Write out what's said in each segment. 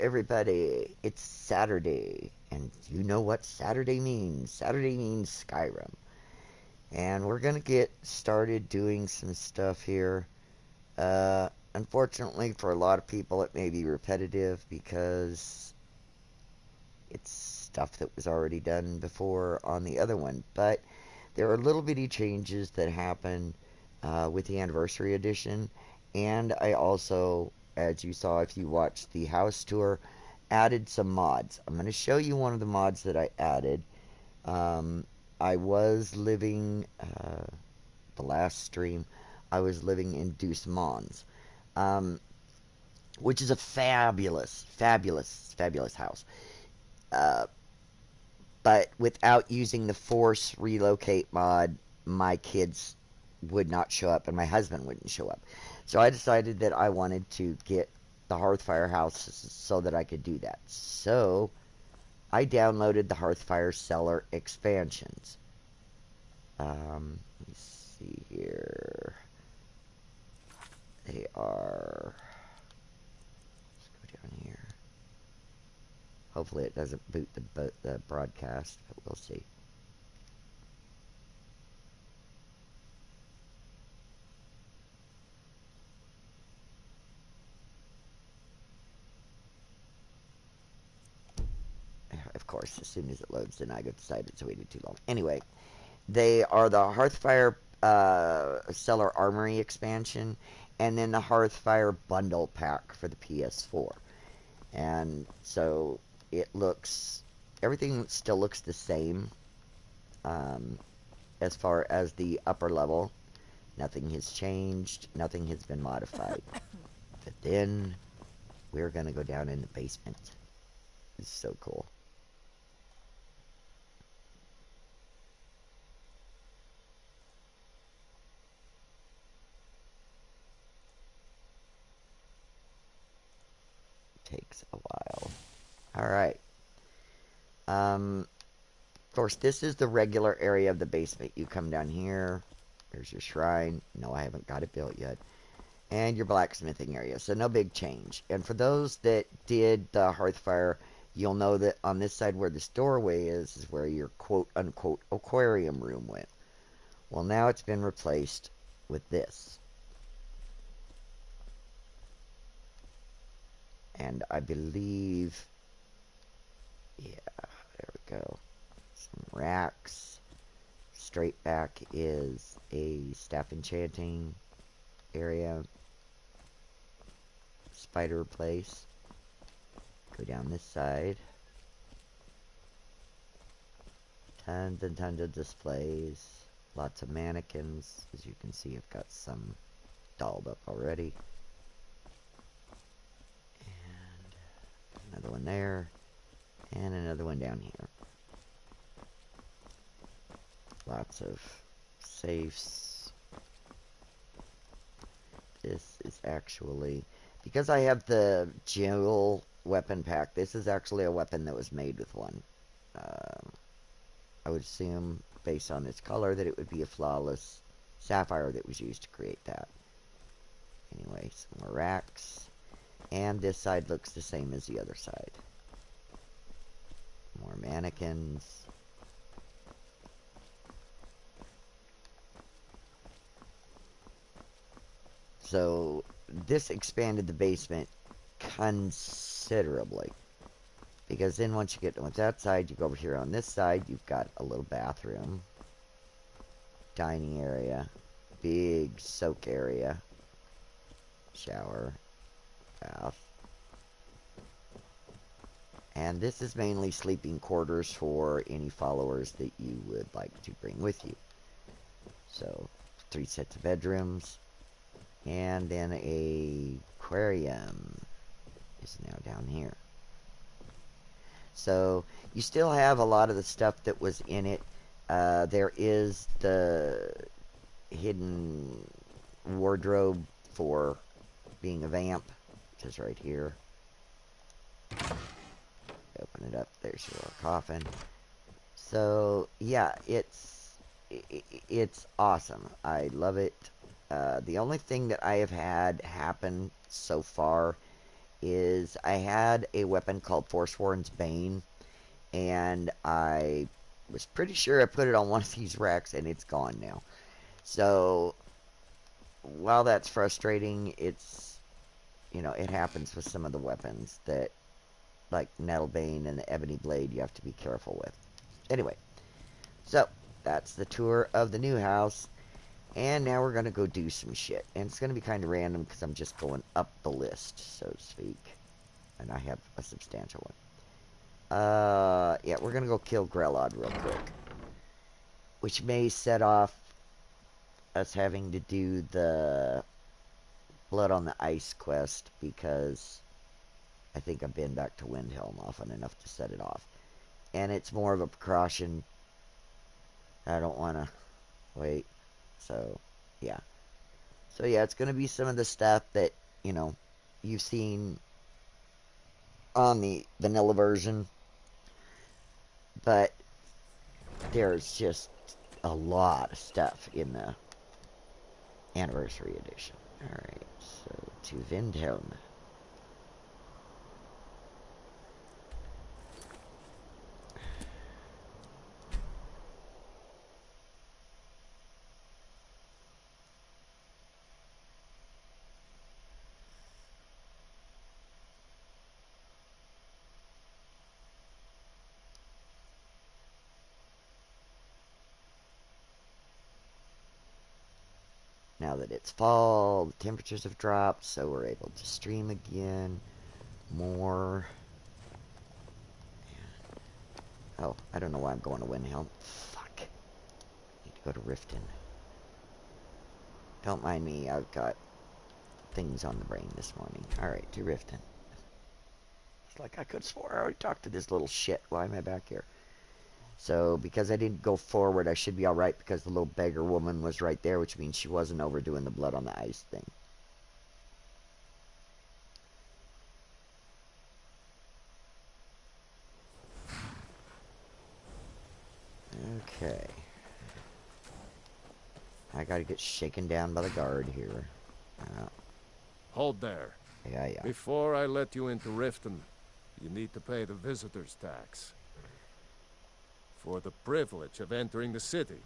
everybody. It's Saturday, and you know what Saturday means. Saturday means Skyrim. And we're going to get started doing some stuff here. Unfortunately, for a lot of people, it may be repetitive because it's stuff that was already done before on the other one. But there are little bitty changes that happen with the Anniversary Edition. And I also, as you saw if you watched the house tour, added some mods. I'm going to show you one of the mods that I added. I was living, the last stream, I was living in Deuce Mons, which is a fabulous, fabulous, fabulous house. But without using the force relocate mod, my kids would not show up and my husband wouldn't show up. So I decided that I wanted to get the Hearthfire house so that I could do that. So I downloaded the Hearthfire Cellar expansions. Let me see here. They are... Let's go down here. Hopefully it doesn't boot the broadcast, but we'll see. Of course, as soon as it loads, then I decided it's waited too long. Anyway, they are the Hearthfire Cellar Armory expansion, and then the Hearthfire Bundle Pack for the PS4. And so it looks, everything still looks the same as far as the upper level. Nothing has changed, nothing has been modified. But then we're going to go down in the basement. It's so cool. Takes a while. Alright. Of course, this is the regular area of the basement. You come down here. There's your shrine. No, I haven't got it built yet. And your blacksmithing area. So no big change. And for those that did the Hearthfire, you'll know that on this side where this doorway is where your quote-unquote aquarium room went. Well, now it's been replaced with this. And I believe, yeah, there we go. Some racks. Straight back is a staff enchanting area. Spider place. Go down this side. Tons and tons of displays. Lots of mannequins. As you can see, I've got some dolled up already. Another one there, and another one down here. Lots of safes. This is actually, because I have the jewel weapon pack, this is actually a weapon that was made with one. I would assume, based on its color, that it would be a flawless sapphire that was used to create that. Anyway, some more racks. And this side looks the same as the other side. More mannequins. So this expanded the basement considerably. Because then once you get done with that side, you go over here on this side, you've got a little bathroom. Dining area. Big soak area. Shower. Bath. And this is mainly sleeping quarters for any followers that you would like to bring with you. So, 3 sets of bedrooms. And then a aquarium is now down here. So, you still have a lot of the stuff that was in it. There is the hidden wardrobe for being a vamp, which is right here. Open it up. There's your little coffin. So yeah, it's awesome. I love it. The only thing that I have had happen so far is I had a weapon called Forsworn's Bane, and I was pretty sure I put it on one of these racks, and it's gone now. So, while that's frustrating, it's, you know, it happens with some of the weapons that, like Nettlebane and the Ebony Blade, you have to be careful with. Anyway, so that's the tour of the new house, and now we're going to go do some shit. And it's going to be kind of random because I'm just going up the list, so to speak. And I have a substantial one. Yeah, we're going to go kill Grelod real quick. Which may set off us having to do the Blood on the Ice quest, because I think I've been back to Windhelm often enough to set it off. And it's more of a precaution. I don't want to wait. So, yeah. So, yeah, it's going to be some of the stuff that, you know, you've seen on the vanilla version. But there's just a lot of stuff in the Anniversary Edition. Alright, so to Windhelm. Now that it's fall, the temperatures have dropped, so we're able to stream again more. Oh, I don't know why I'm going to Windhelm. Fuck. Need to go to Riften. Don't mind me, I've got things on the brain this morning. Alright, to Riften. It's like I could swear I already talked to this little shit. Why am I back here? So, because I didn't go forward, I should be alright because the little beggar woman was right there, which means she wasn't overdoing the Blood on the Ice thing. Okay. I gotta get shaken down by the guard here. Hold there. Yeah, yeah. Before I let you into Riften, you need to pay the visitor's tax. For the privilege of entering the city.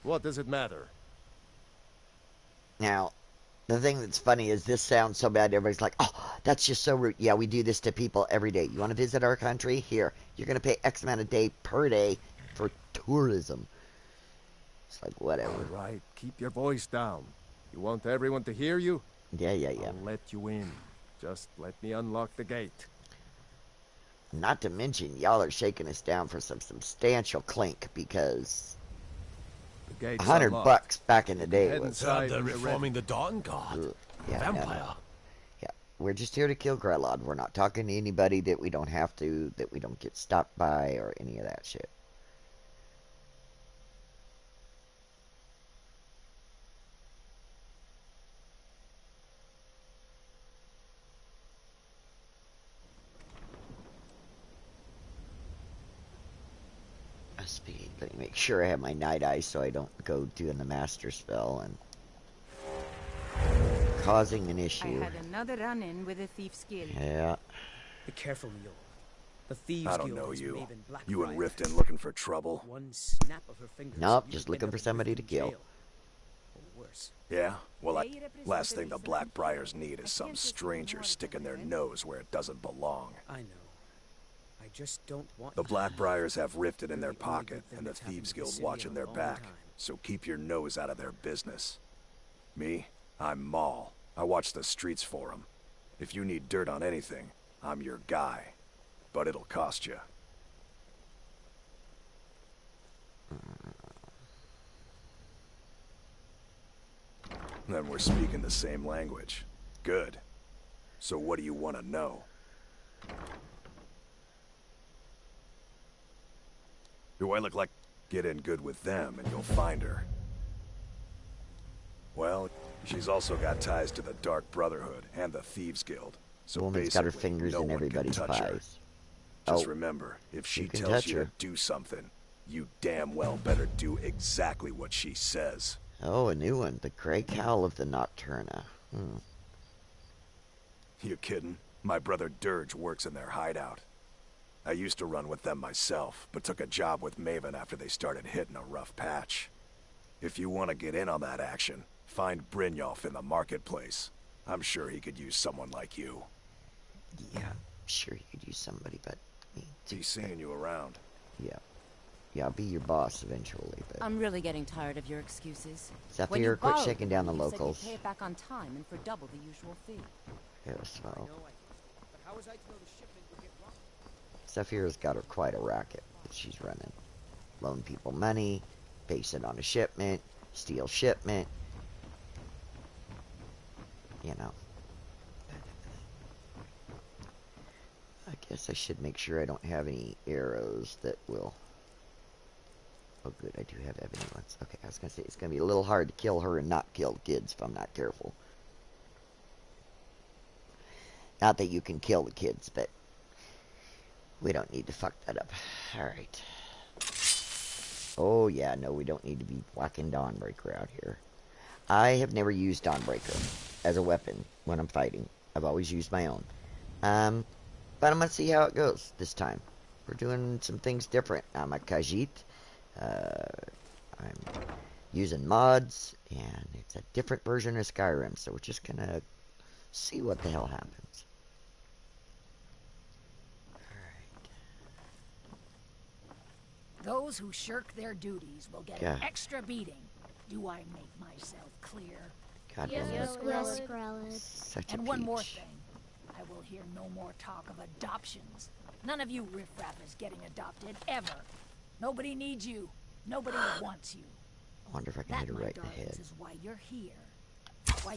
What does it matter? Now, the thing that's funny is this sounds so bad, everybody's like, oh, that's just so rude. Yeah, we do this to people every day. You want to visit our country? Here, you're going to pay X amount a day per day for tourism. It's like, whatever. All right, keep your voice down. You want everyone to hear you? Yeah, yeah, yeah. I'll let you in. Just let me unlock the gate. Not to mention, y'all are shaking us down for some substantial clink, because The gate's $100 back in the day Head was... inside. They're reforming the Dawn God. Yeah, Vampire. no. Yeah, we're just here to kill Grelod. We're not talking to anybody that we don't have to, that we don't get stopped by, or any of that shit. Speed. Let me make sure I have my Night Eye so I don't go doing the Master Spell and causing an issue. I had another run-in with a thief's guild. Yeah. Be careful, Mule. The thieves I don't guild know has you. Maven Blackbriar. You and Riften looking for trouble? One snap of her fingers. Nope, and just you'd looking end for up in somebody to Riften kill. jail. Or worse. Yeah? Well, They represent last the thing the reason Blackbriars I'm need here. is I some can't take stranger more sticking their from nose where it doesn't belong. I know. I just don't want... The Blackbriars have Riften in their Really only pocket, good thing and the that's happened Thieves to the Guild city watching in a their long back. time. So keep your nose out of their business. Me? I'm Maul. I watch the streets for 'em. If you need dirt on anything, I'm your guy. But it'll cost you. Then we're speaking the same language. Good. So what do you want to know? Do I look like... Get in good with them and you'll find her. Well, she's also got ties to the Dark Brotherhood and the Thieves Guild. The So woman's got her basically, fingers no in one can everybody's touch her. pies. Just Oh, remember, if she you can tells touch you her. to do something, you damn well better do exactly what she says. Oh, a new one. The Grey Cowl of the Nocturna. You kidding? My brother Dirge works in their hideout. I used to run with them myself, but took a job with Maven after they started hitting a rough patch. If you want to get in on that action, find Brynjolf in the marketplace. I'm sure he could use someone like you. Yeah, I'm sure you could use somebody, but me too. He's seeing you around. Yeah. Yeah, I'll be your boss eventually, but... I'm really getting tired of your excuses. Zephyr, When you quit borrowed shaking down the money, you said you'd locals. pay it back on time and for double the usual fee. Yes, well... But how was I to know the shipment would get wrong? Zephyr's got her quite a racket that she's running. Loan people money, base it on a shipment, steal shipment. You know. I guess I should make sure I don't have any arrows that will... Oh good, I do have ebony ones. Okay, I was going to say, it's going to be a little hard to kill her and not kill the kids if I'm not careful. Not that you can kill the kids, but we don't need to fuck that up. Alright. Oh yeah, no, we don't need to be whacking Dawnbreaker out here. I have never used Dawnbreaker as a weapon when I'm fighting. I've always used my own. But I'm going to see how it goes this time. We're doing some things different. I'm a Khajiit. I'm using mods, and it's a different version of Skyrim, so we're just going to see what the hell happens. Those who shirk their duties will get Yeah. an extra beating. Do I make myself clear? God Yes, damn it. Yes, Grellis. Such a And one more peach. thing. I will hear no more talk of adoptions. None of you riffraff is getting adopted, ever. Nobody needs you. Nobody wants you. I wonder if I can That, hit her my right in the darlings, head. is why you're here. Why...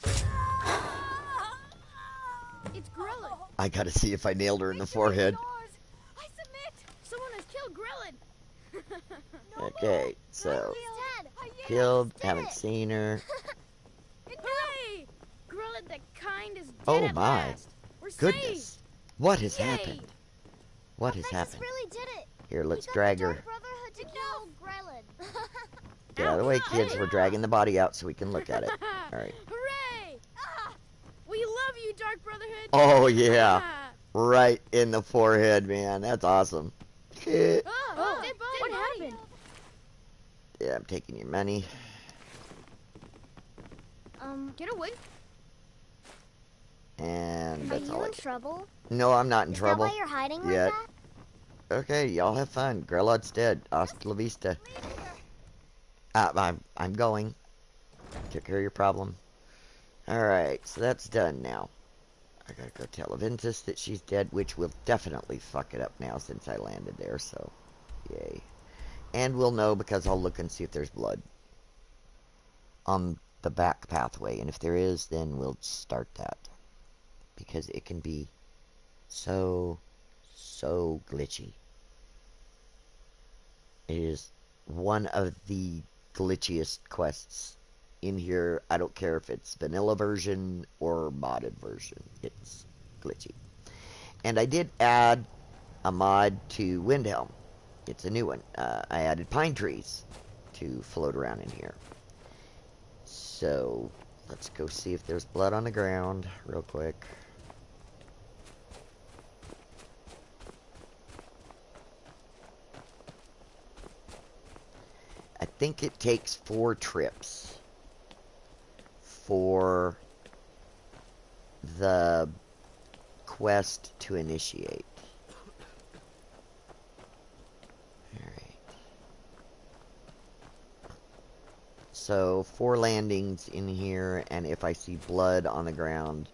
It's Grillin. I gotta see if I nailed her in the forehead. I submit. Someone has killed Grillin. Okay, so He's dead. killed, Did haven't it. seen her. Hooray! Grillin the kind is dead Oh at my last. We're goodness. saved. What has Yay. happened? What has Alphexus happened? really did it. Here, let's He got drag the her. Dark Brotherhood to kill Grillin. Get out of the way, kids. We're dragging the body out so we can look at it. Alright. Hooray! We love you, Dark Brotherhood. Oh, yeah. Right in the forehead, man. That's awesome. Yeah, What happened? I'm taking your money. Get away. And Are that's you all I in get. trouble? No, I'm not in Is trouble. that why you're hiding yet. like that? Okay, y'all have fun. Grelod's dead. Hasta la vista. I'm going. Took care of your problem. Alright, so that's done now. I gotta go tell Aventus that she's dead, which will definitely fuck it up now since I landed there, so yay. And we'll know because I'll look and see if there's blood on the back pathway, and if there is, then we'll start that. Because it can be so glitchy. It is one of the glitchiest quests in here. I don't care if it's vanilla version or modded version. It's glitchy. And I did add a mod to Windhelm. It's a new one. I added pine trees to float around in here. So, let's go see if there's blood on the ground real quick. I think it takes 4 trips for the quest to initiate. Alright. So, 4 landings in here, and if I see blood on the ground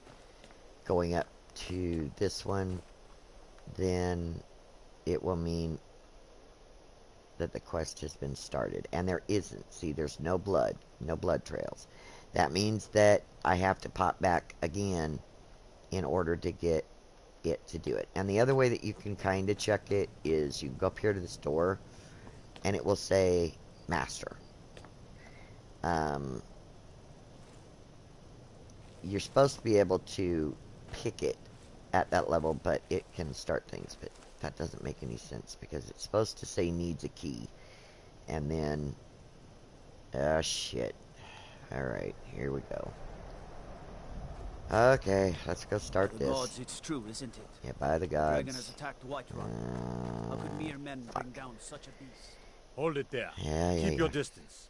going up to this one, then it will mean that the quest has been started. And there isn't. See, there's no blood trails. That means that I have to pop back again in order to get it to do it. And the other way that you can kind of check it is you can go up here to the store and it will say master. You're supposed to be able to pick it at that level, but it can start things, but that doesn't make any sense because it's supposed to say needs a key. And then shit. Alright, here we go. Okay, let's go By start the this. gods, it's true, isn't it? Yeah, by the The dragon has gods. attacked Whiterun. How could mere men bring down such a beast? Hold it there. Yeah, Keep yeah. your distance.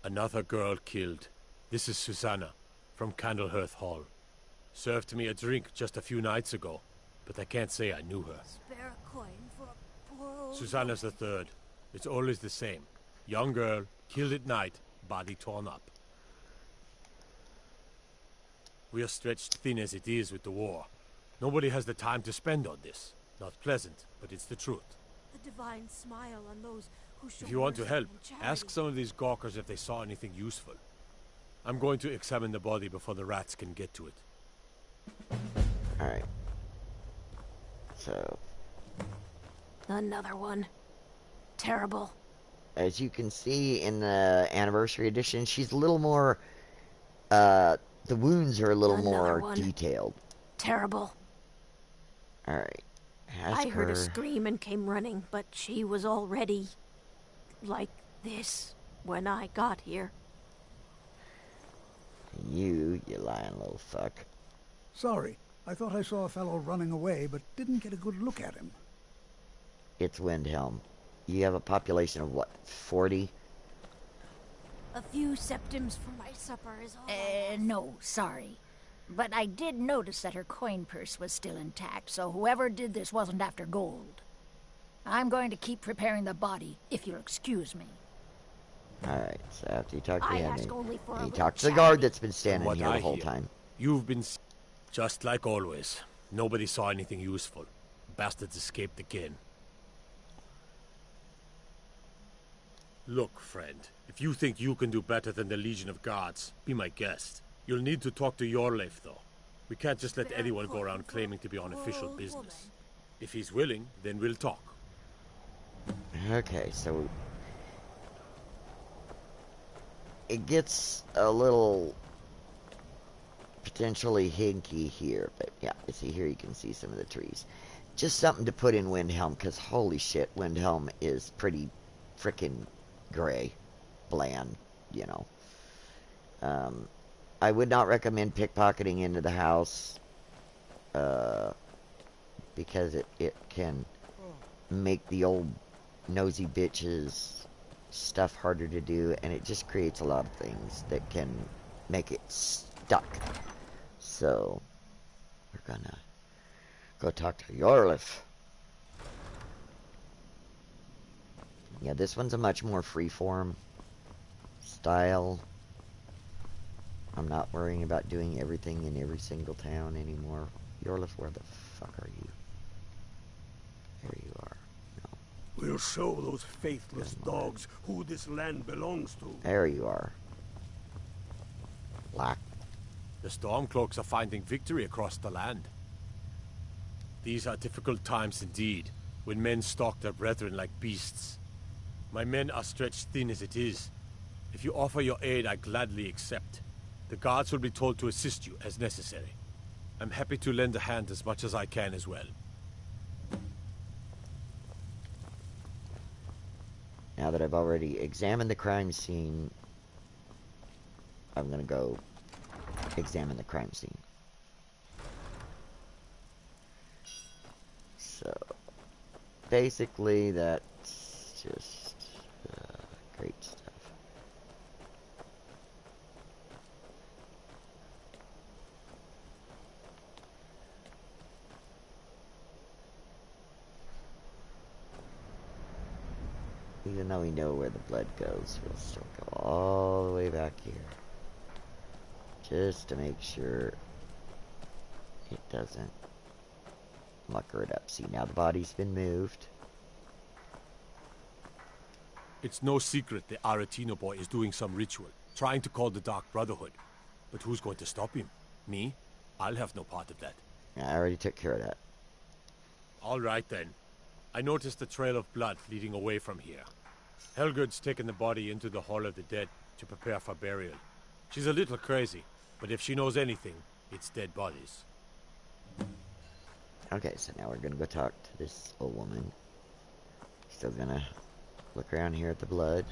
Another girl killed. This is Susanna, from Candlehearth Hall. Served me a drink just a few nights ago, but I can't say I knew her. Spare a coin for a poor old Susanna's the third. It's always the same. Young girl, killed at night, body torn up. We are stretched thin as it is with the war. Nobody has the time to spend on this. Not pleasant, but it's the truth. The divine smile on those who show If you want to mercy help, and charity. ask some of these gawkers if they saw anything useful. I'm going to examine the body before the rats can get to it. Alright. So, Another one. Terrible. as you can see in the anniversary edition, she's a little more, the wounds are a little Another more one. detailed. Terrible. Alright. I heard a scream and came running, but she was already like this when I got here. You lying little fuck. Sorry, I thought I saw a fellow running away, but didn't get a good look at him. It's Windhelm. You have a population of what, 40? A few septims for my supper is all. I ask. No, sorry. But I did notice that her coin purse was still intact, so whoever did this wasn't after gold. I'm going to keep preparing the body, if you'll excuse me. Alright, so after you talk to I him, ask only for a you little talk to the charity. guard that's been standing What here the I whole hear, time. You've been just like always. Nobody saw anything useful. Bastards escaped again. Look, friend, if you think you can do better than the Legion of Guards, be my guest. You'll need to talk to Yorleif, though. We can't just let anyone go around claiming to be on official business. If he's willing, then we'll talk. Okay, so it gets a little potentially hinky here, but yeah, you see here you can see some of the trees. Just something to put in Windhelm, because holy shit, Windhelm is pretty frickin' gray, bland, you know. I would not recommend pickpocketing into the house, because it can make the old nosy bitches stuff harder to do, and it just creates a lot of things that can make it stuck. So we're gonna go talk to Yorleif. Yeah, this one's a much more freeform style. I'm not worrying about doing everything in every single town anymore. Yorleif, where the fuck are you? There you are. We'll show those faithless dogs who this land belongs to. There you are. Black. The Stormcloaks are finding victory across the land. These are difficult times indeed, when men stalk their brethren like beasts. My men are stretched thin as it is. If you offer your aid, I gladly accept. The guards will be told to assist you as necessary. I'm happy to lend a hand as much as I can as well. Now that I've already examined the crime scene, I'm gonna go examine the crime scene. So, basically, that's just great stuff. Even though we know where the blood goes, we'll still go all the way back here. Just to make sure it doesn't mucker it up. See, now the body's been moved. It's no secret the Aretino boy is doing some ritual, trying to call the Dark Brotherhood. But who's going to stop him? Me? I'll have no part of that. I already took care of that. All right then. I noticed a trail of blood leading away from here. Helgerd's taken the body into the Hall of the Dead to prepare for burial. She's a little crazy, but if she knows anything, it's dead bodies. Okay, so now we're gonna go talk to this old woman. Still gonna look around here at the blood.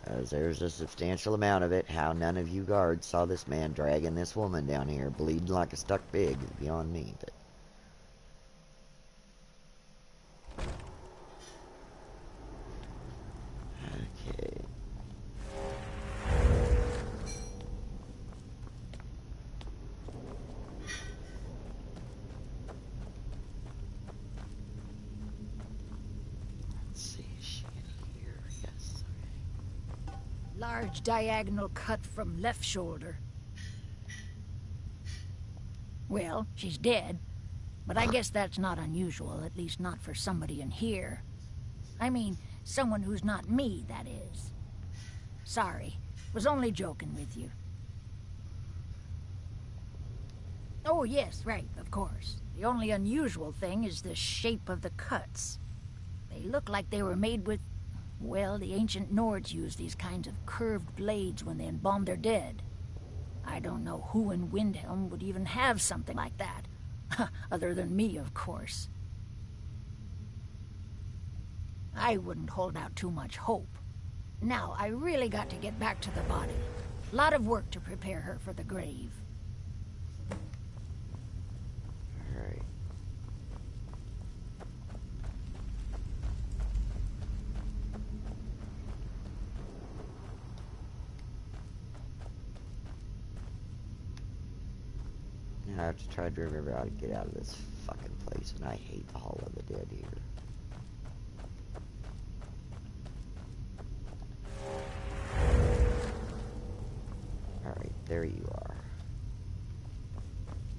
As there's a substantial amount of it. How none of you guards saw this man dragging this woman down here, bleeding like a stuck pig, is beyond me, but... Okay. Let's see, is she in here? Yes, okay. Large diagonal cut from left shoulder. Well, she's dead, but I guess that's not unusual, at least not for somebody in here. I mean, someone who's not me, that is. Sorry, was only joking with you. Oh, yes, right, of course. The only unusual thing is the shape of the cuts. They look like they were made with... Well, the ancient Nords used these kinds of curved blades when they embalmed their dead. I don't know who in Windhelm would even have something like that. Other than me, of course. I wouldn't hold out too much hope. Now, I really got to get back to the body. A lot of work to prepare her for the grave. Alright. Now I have to try to remember how to get out of this fucking place, and I hate the Hall of the Dead here. Alright, there you are.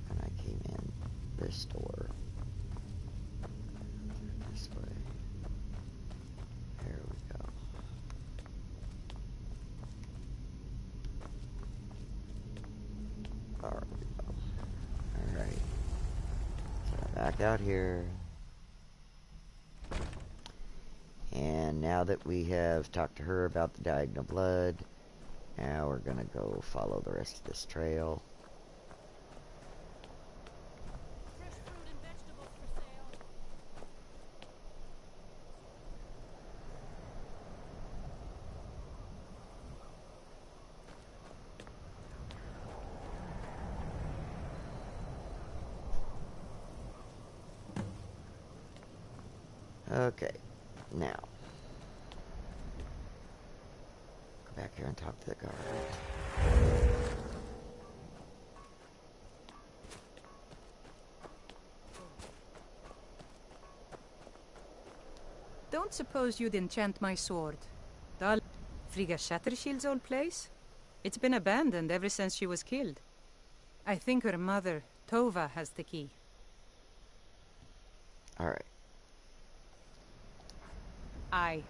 And I came in this door. This way. There we go. There we go. Alright. So I'm back out here. And now that we have talked to her about the diagonal blood, now we're gonna go follow the rest of this trail. Fresh fruit and vegetables for sale. Okay, now go back here and talk to the guard. Don't suppose you'd enchant my sword. Dull. Frigga Shattershield's old place? It's been abandoned ever since she was killed. I think her mother, Tova, has the key. Alright. Aye.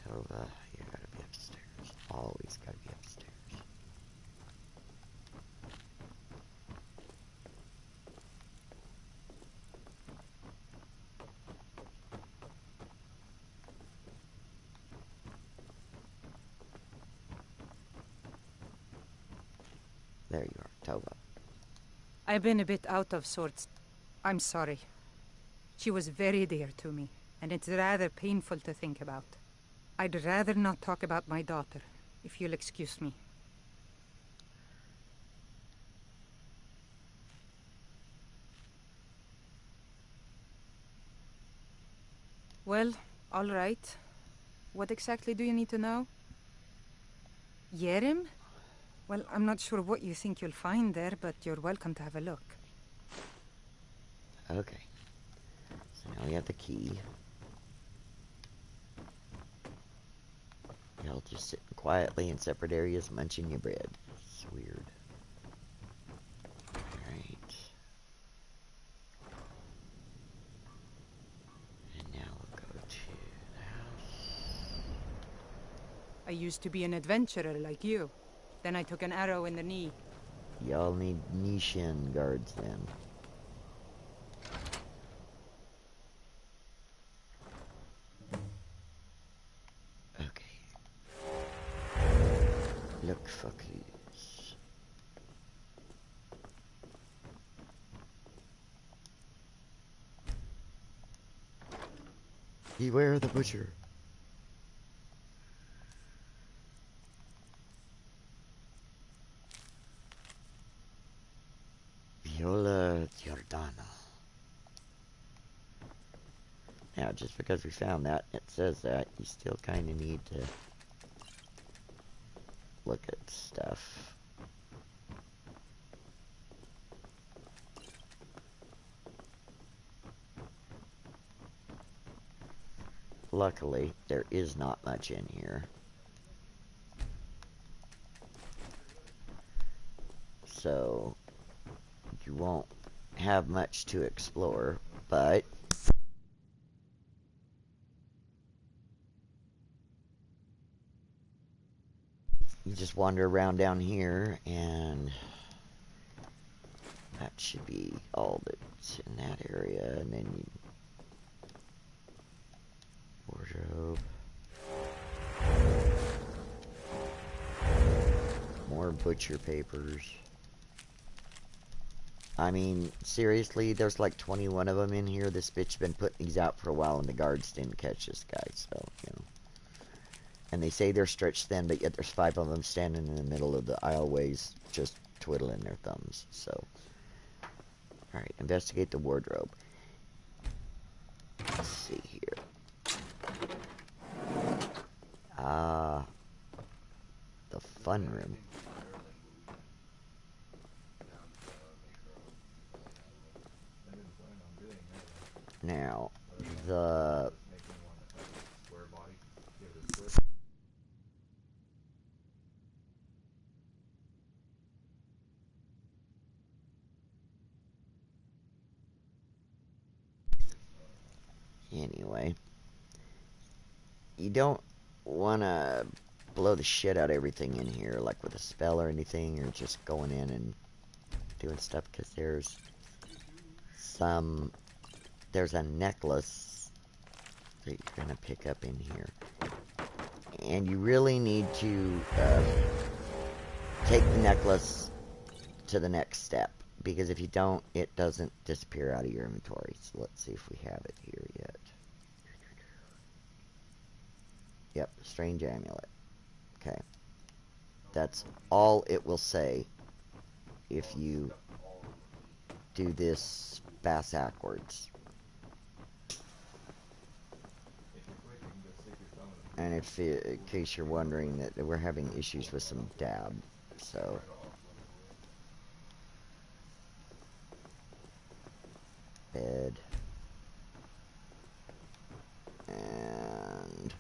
Tova, you gotta be upstairs. Always gotta be upstairs. There you are, Tova. I've been a bit out of sorts. I'm sorry. She was very dear to me, and it's rather painful to think about. I'd rather not talk about my daughter, if you'll excuse me. Well, all right. What exactly do you need to know? Yerim? Well, I'm not sure what you think you'll find there, but you're welcome to have a look. Okay. So now we have the key. Y'all just sitting quietly in separate areas munching your bread. It's weird. Alright. And now we'll go to the I used to be an adventurer like you. Then I took an arrow in the knee. Y'all need knee-shin guards then. Okay. Look, fuckers. Beware the butcher. Viola Giordano. Now, just because we found that, it says that, you still kind of need to look at stuff. Luckily, there is not much in here. So, you won't have much to explore, but you just wander around down here, and that should be all that's in that area, and then you wardrobe. More butcher papers. I mean, seriously, there's like 21 of them in here. This bitch's been putting these out for a while, and the guards didn't catch this guy, so, you know. And they say they're stretched thin, but yet there's 5 of them standing in the middle of the aisleways, just twiddling their thumbs, so. Alright, investigate the wardrobe. Let's see here. The fun room. Now, the anyway, you don't want to blow the shit out of everything in here, like with a spell or anything, or just going in and doing stuff, because there's a necklace that you're going to pick up in here. And you really need to take the necklace to the next step, because if you don't, it doesn't disappear out of your inventory. So let's see if we have it here yet. Yep, strange amulet. Okay. That's all it will say if you do this backwards. And if, in case you're wondering, that we're having issues with some dab, so. Bed. And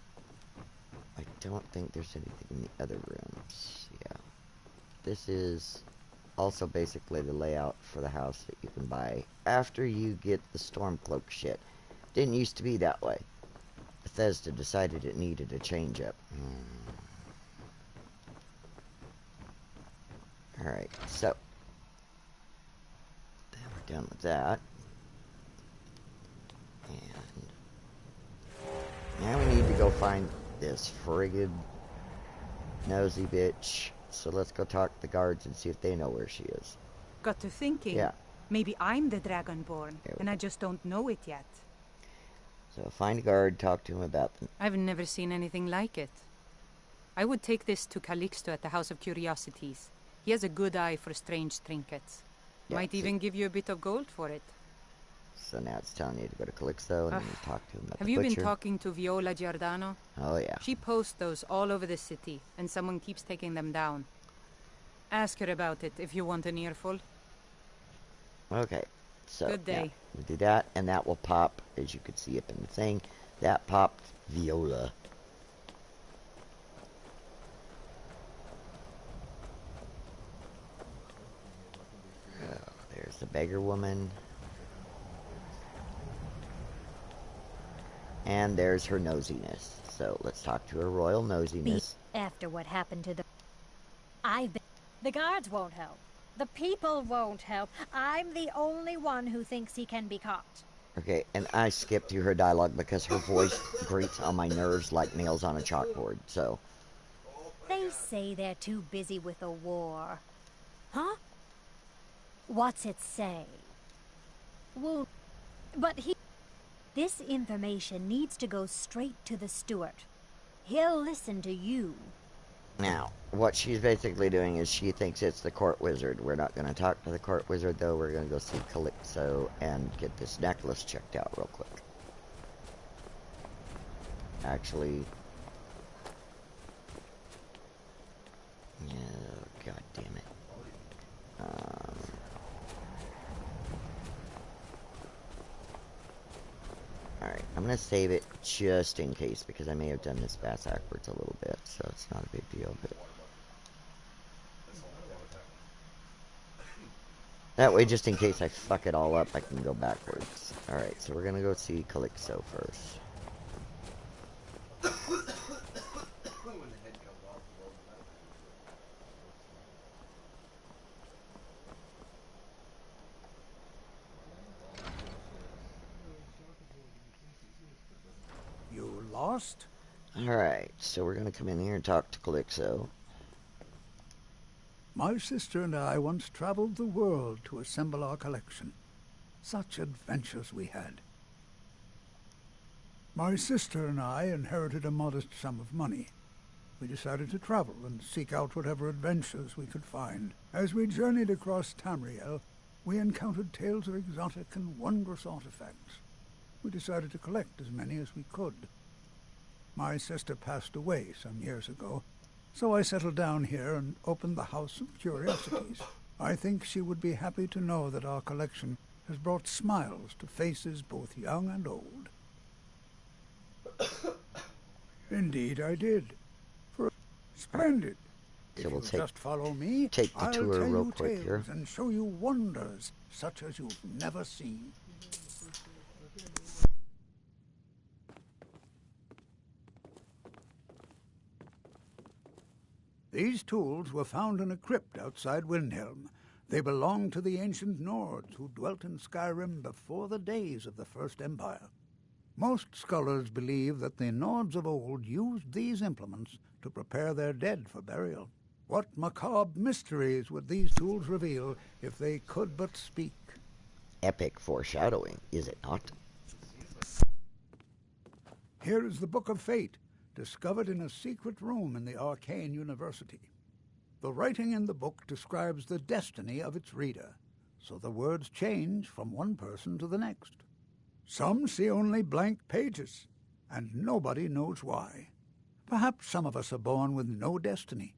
I don't think there's anything in the other rooms. Yeah. This is also basically the layout for the house that you can buy after you get the Stormcloak shit. Didn't used to be that way. Bethesda decided it needed a change up. Alright, so then we're done with that. And now we need to go find this friggin' nosy bitch. So let's go talk to the guards and see if they know where she is. Got to thinking. Yeah. Maybe I'm the Dragonborn, and I just don't know it yet. So find a guard, talk to him about them. I've never seen anything like it. I would take this to Calixto at the House of Curiosities. He has a good eye for strange trinkets. Yeah, Might even give you a bit of gold for it. So now it's telling you to go to Calixto and then you talk to him about Have the you butcher. been talking to Viola Giordano? Oh, yeah. She posts those all over the city, and someone keeps taking them down. Ask her about it if you want an earful. Okay. So, good day. Yeah, we'll do that, and that will pop, as you can see up in the thing. That popped Viola. Oh, there's the beggar woman. And there's her nosiness. So let's talk to her royal nosiness. After what happened to the... I've been... The guards won't help. The people won't help. I'm the only one who thinks he can be caught. Okay, and I skipped through her dialogue because her voice grates on my nerves like nails on a chalkboard, so... They say they're too busy with the war. Huh? What's it say? Well, but he... This information needs to go straight to the steward. He'll listen to you. Now, what she's basically doing is she thinks it's the court wizard. We're not going to talk to the court wizard, though. We're going to go see Calypso and get this necklace checked out real quick. Actually... Oh, god damn it. Alright, I'm going to save it just in case, because I may have done this backwards a little bit, so it's not a big deal, but... That way, just in case I fuck it all up, I can go backwards. Alright, so we're going to go see Calypso first. You lost? Alright, so we're going to come in here and talk to Calypso. My sister and I once traveled the world to assemble our collection. Such adventures we had. My sister and I inherited a modest sum of money. We decided to travel and seek out whatever adventures we could find. As we journeyed across Tamriel, we encountered tales of exotic and wondrous artifacts. We decided to collect as many as we could. My sister passed away some years ago, so I settled down here and opened the House of Curiosities. I think she would be happy to know that our collection has brought smiles to faces both young and old. Indeed I did. Splendid. So If we'll you'll just follow me, take the I'll tour tell real you quick tales here. and show you wonders such as you've never seen. These tools were found in a crypt outside Windhelm. They belonged to the ancient Nords who dwelt in Skyrim before the days of the First Empire. Most scholars believe that the Nords of old used these implements to prepare their dead for burial. What macabre mysteries would these tools reveal if they could but speak? Epic foreshadowing, is it not? Here is the Book of Fate, discovered in a secret room in the Arcane University. The writing in the book describes the destiny of its reader, so the words change from one person to the next. Some see only blank pages, and nobody knows why. Perhaps some of us are born with no destiny,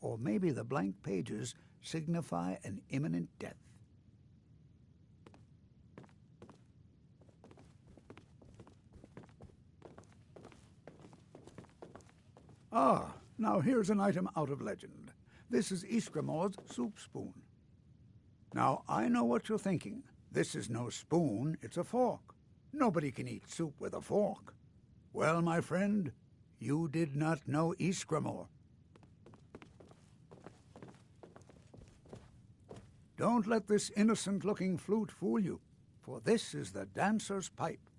or maybe the blank pages signify an imminent death. Ah, now here's an item out of legend. This is Ysgramor's soup spoon. Now, I know what you're thinking. This is no spoon, it's a fork. Nobody can eat soup with a fork. Well, my friend, you did not know Ysgramor. Don't let this innocent-looking flute fool you, for this is the dancer's pipe.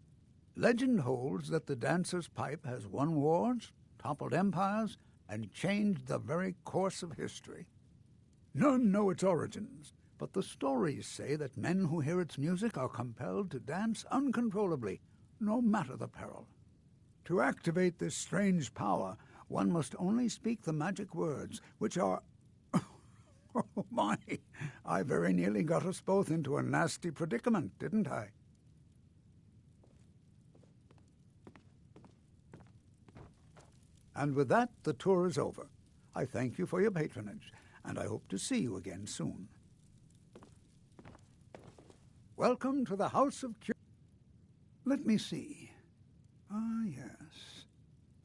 Legend holds that the dancer's pipe has won wars, toppled empires, and changed the very course of history. None know its origins, but the stories say that men who hear its music are compelled to dance uncontrollably, no matter the peril. To activate this strange power, one must only speak the magic words, which are... Oh, my! I very nearly got us both into a nasty predicament, didn't I? And with that, the tour is over. I thank you for your patronage, and I hope to see you again soon. Welcome to the House of Let me see. Ah, yes.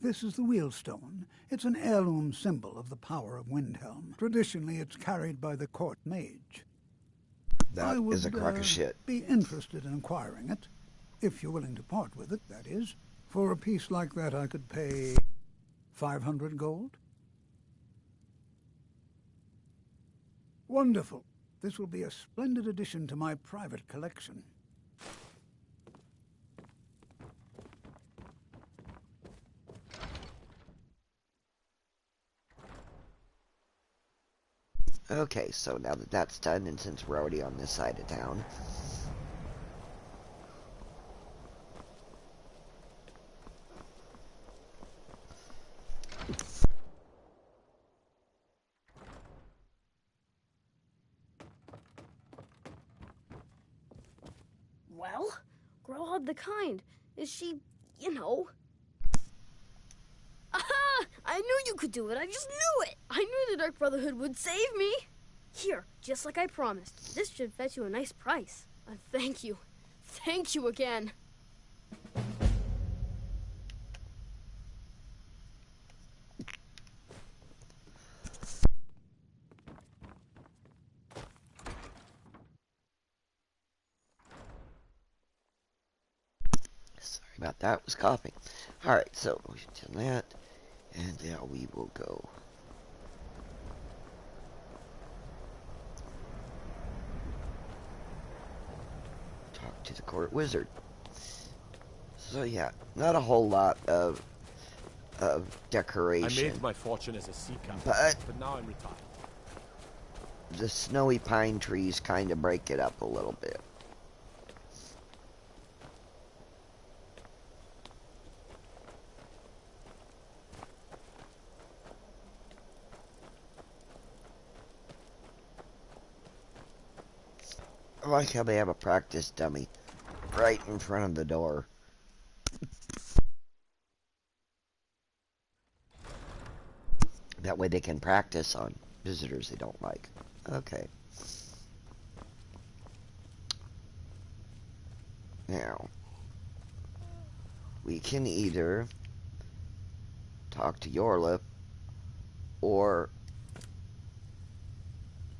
This is the Wheelstone. It's an heirloom symbol of the power of Windhelm. Traditionally, it's carried by the court mage. That is a crock of shit. Be interested in acquiring it, if you're willing to part with it, that is. For a piece like that, I could pay 500 gold. Wonderful. This will be a splendid addition to my private collection. Okay, so now that that's done, and since we're already on this side of town, Well, grow up the kind. Is she, Aha! I knew you could do it. I just knew it. I knew the Dark Brotherhood would save me. Here, just like I promised. This should fetch you a nice price. Thank you. Thank you again. sorry about that, was coughing. Alright, so we've done that, and now we will go. Talk to the court wizard. So yeah, not a whole lot of decoration. I made my fortune as a sea captain, but now I'm retired. The snowy pine trees kind of break it up a little bit. I like how they have a practice dummy right in front of the door. That way they can practice on visitors they don't like. Okay. Now, we can either talk to Yorla or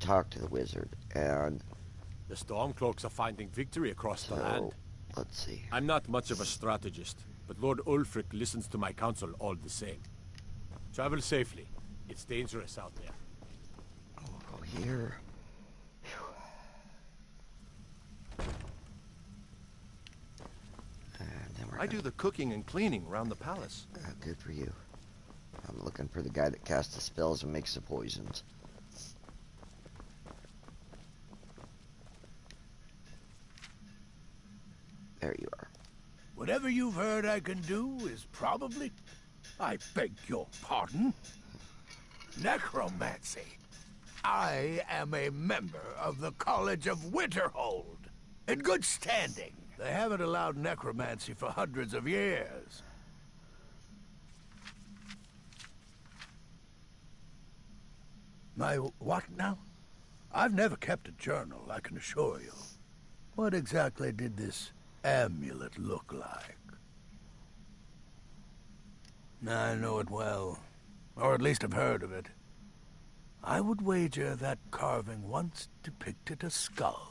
talk to the wizard. And the Stormcloaks are finding victory across the land. Let's see. I'm not much of a strategist, but Lord Ulfric listens to my counsel all the same. Travel safely. It's dangerous out there. Oh, here. I do the cooking and cleaning around the palace. Good for you. I'm looking for the guy that casts the spells and makes the poisons. There you are. Whatever you've heard I can do is probably, I beg your pardon, necromancy. I am a member of the College of Winterhold, in good standing. They haven't allowed necromancy for hundreds of years. My what now? I've never kept a journal, I can assure you. What exactly did this amulet look like? I know it well, or at least I've heard of it. I would wager that carving once depicted a skull.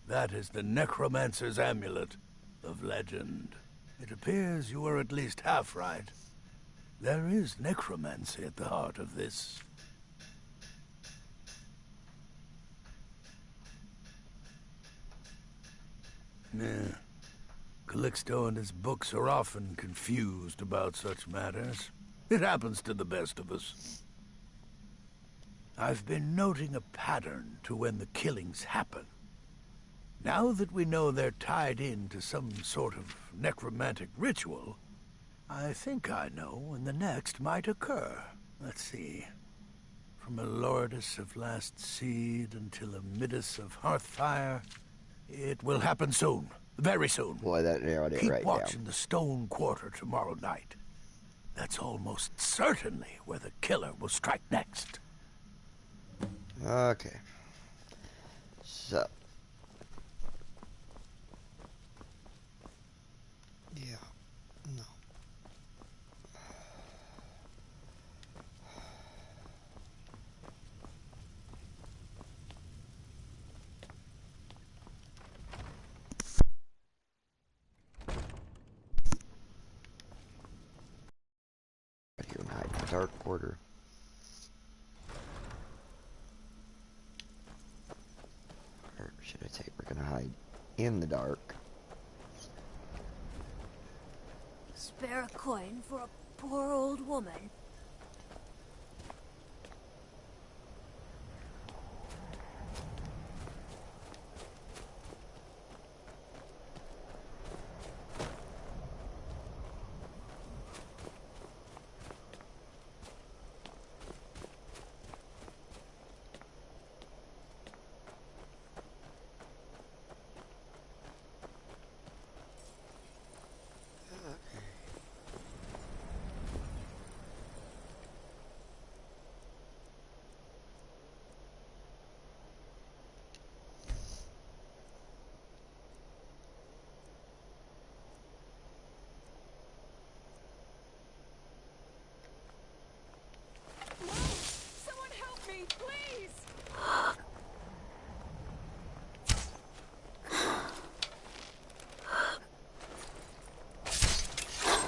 That is the necromancer's amulet of legend. It appears you were at least half right. There is necromancy at the heart of this. Yeah. Calixto and his books are often confused about such matters. It happens to the best of us. I've been noting a pattern to when the killings happen. Now that we know they're tied into some sort of necromantic ritual, I think I know when the next might occur. Let's see. From a Lordus of Last Seed until a Midas of Hearthfire, it will happen soon. Very soon. Boy, that narrowed it right Keep watching down. the Stone Quarter tomorrow night. That's almost certainly where the killer will strike next. Okay. So. Yeah. No. Right here and hide in the dark quarter. in the dark. Spare a coin for a poor old woman.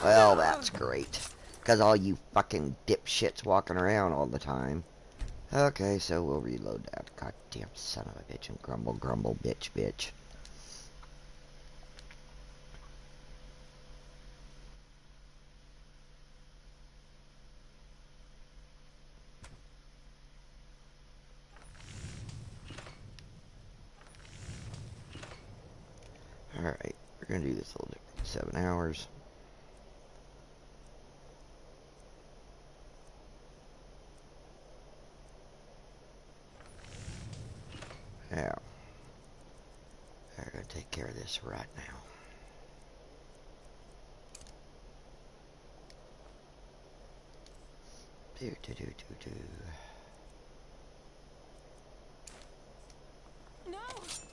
Well, that's great. Because all you fucking dipshits walking around all the time. Okay, so we'll reload that. Goddamn son of a bitch and grumble, grumble, bitch, bitch. Alright, we're gonna do this a little different. 7 hours. Now, we're gonna take care of this right now. Do. No!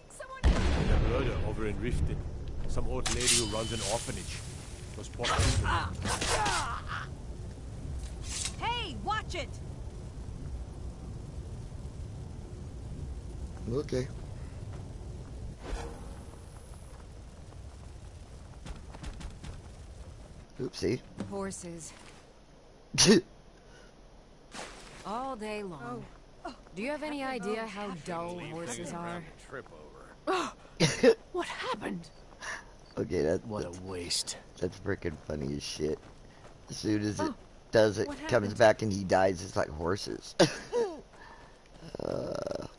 Someone... In a murder over in Riften. Some old lady who runs an orphanage was brought into Hey, watch it! Okay. Oopsie. Horses. All day long. Do you have any idea how dull horses are? Trip over. What happened? Okay, What a waste. that's freaking funny as shit. As soon as it does it, comes back and he dies, it's like horses.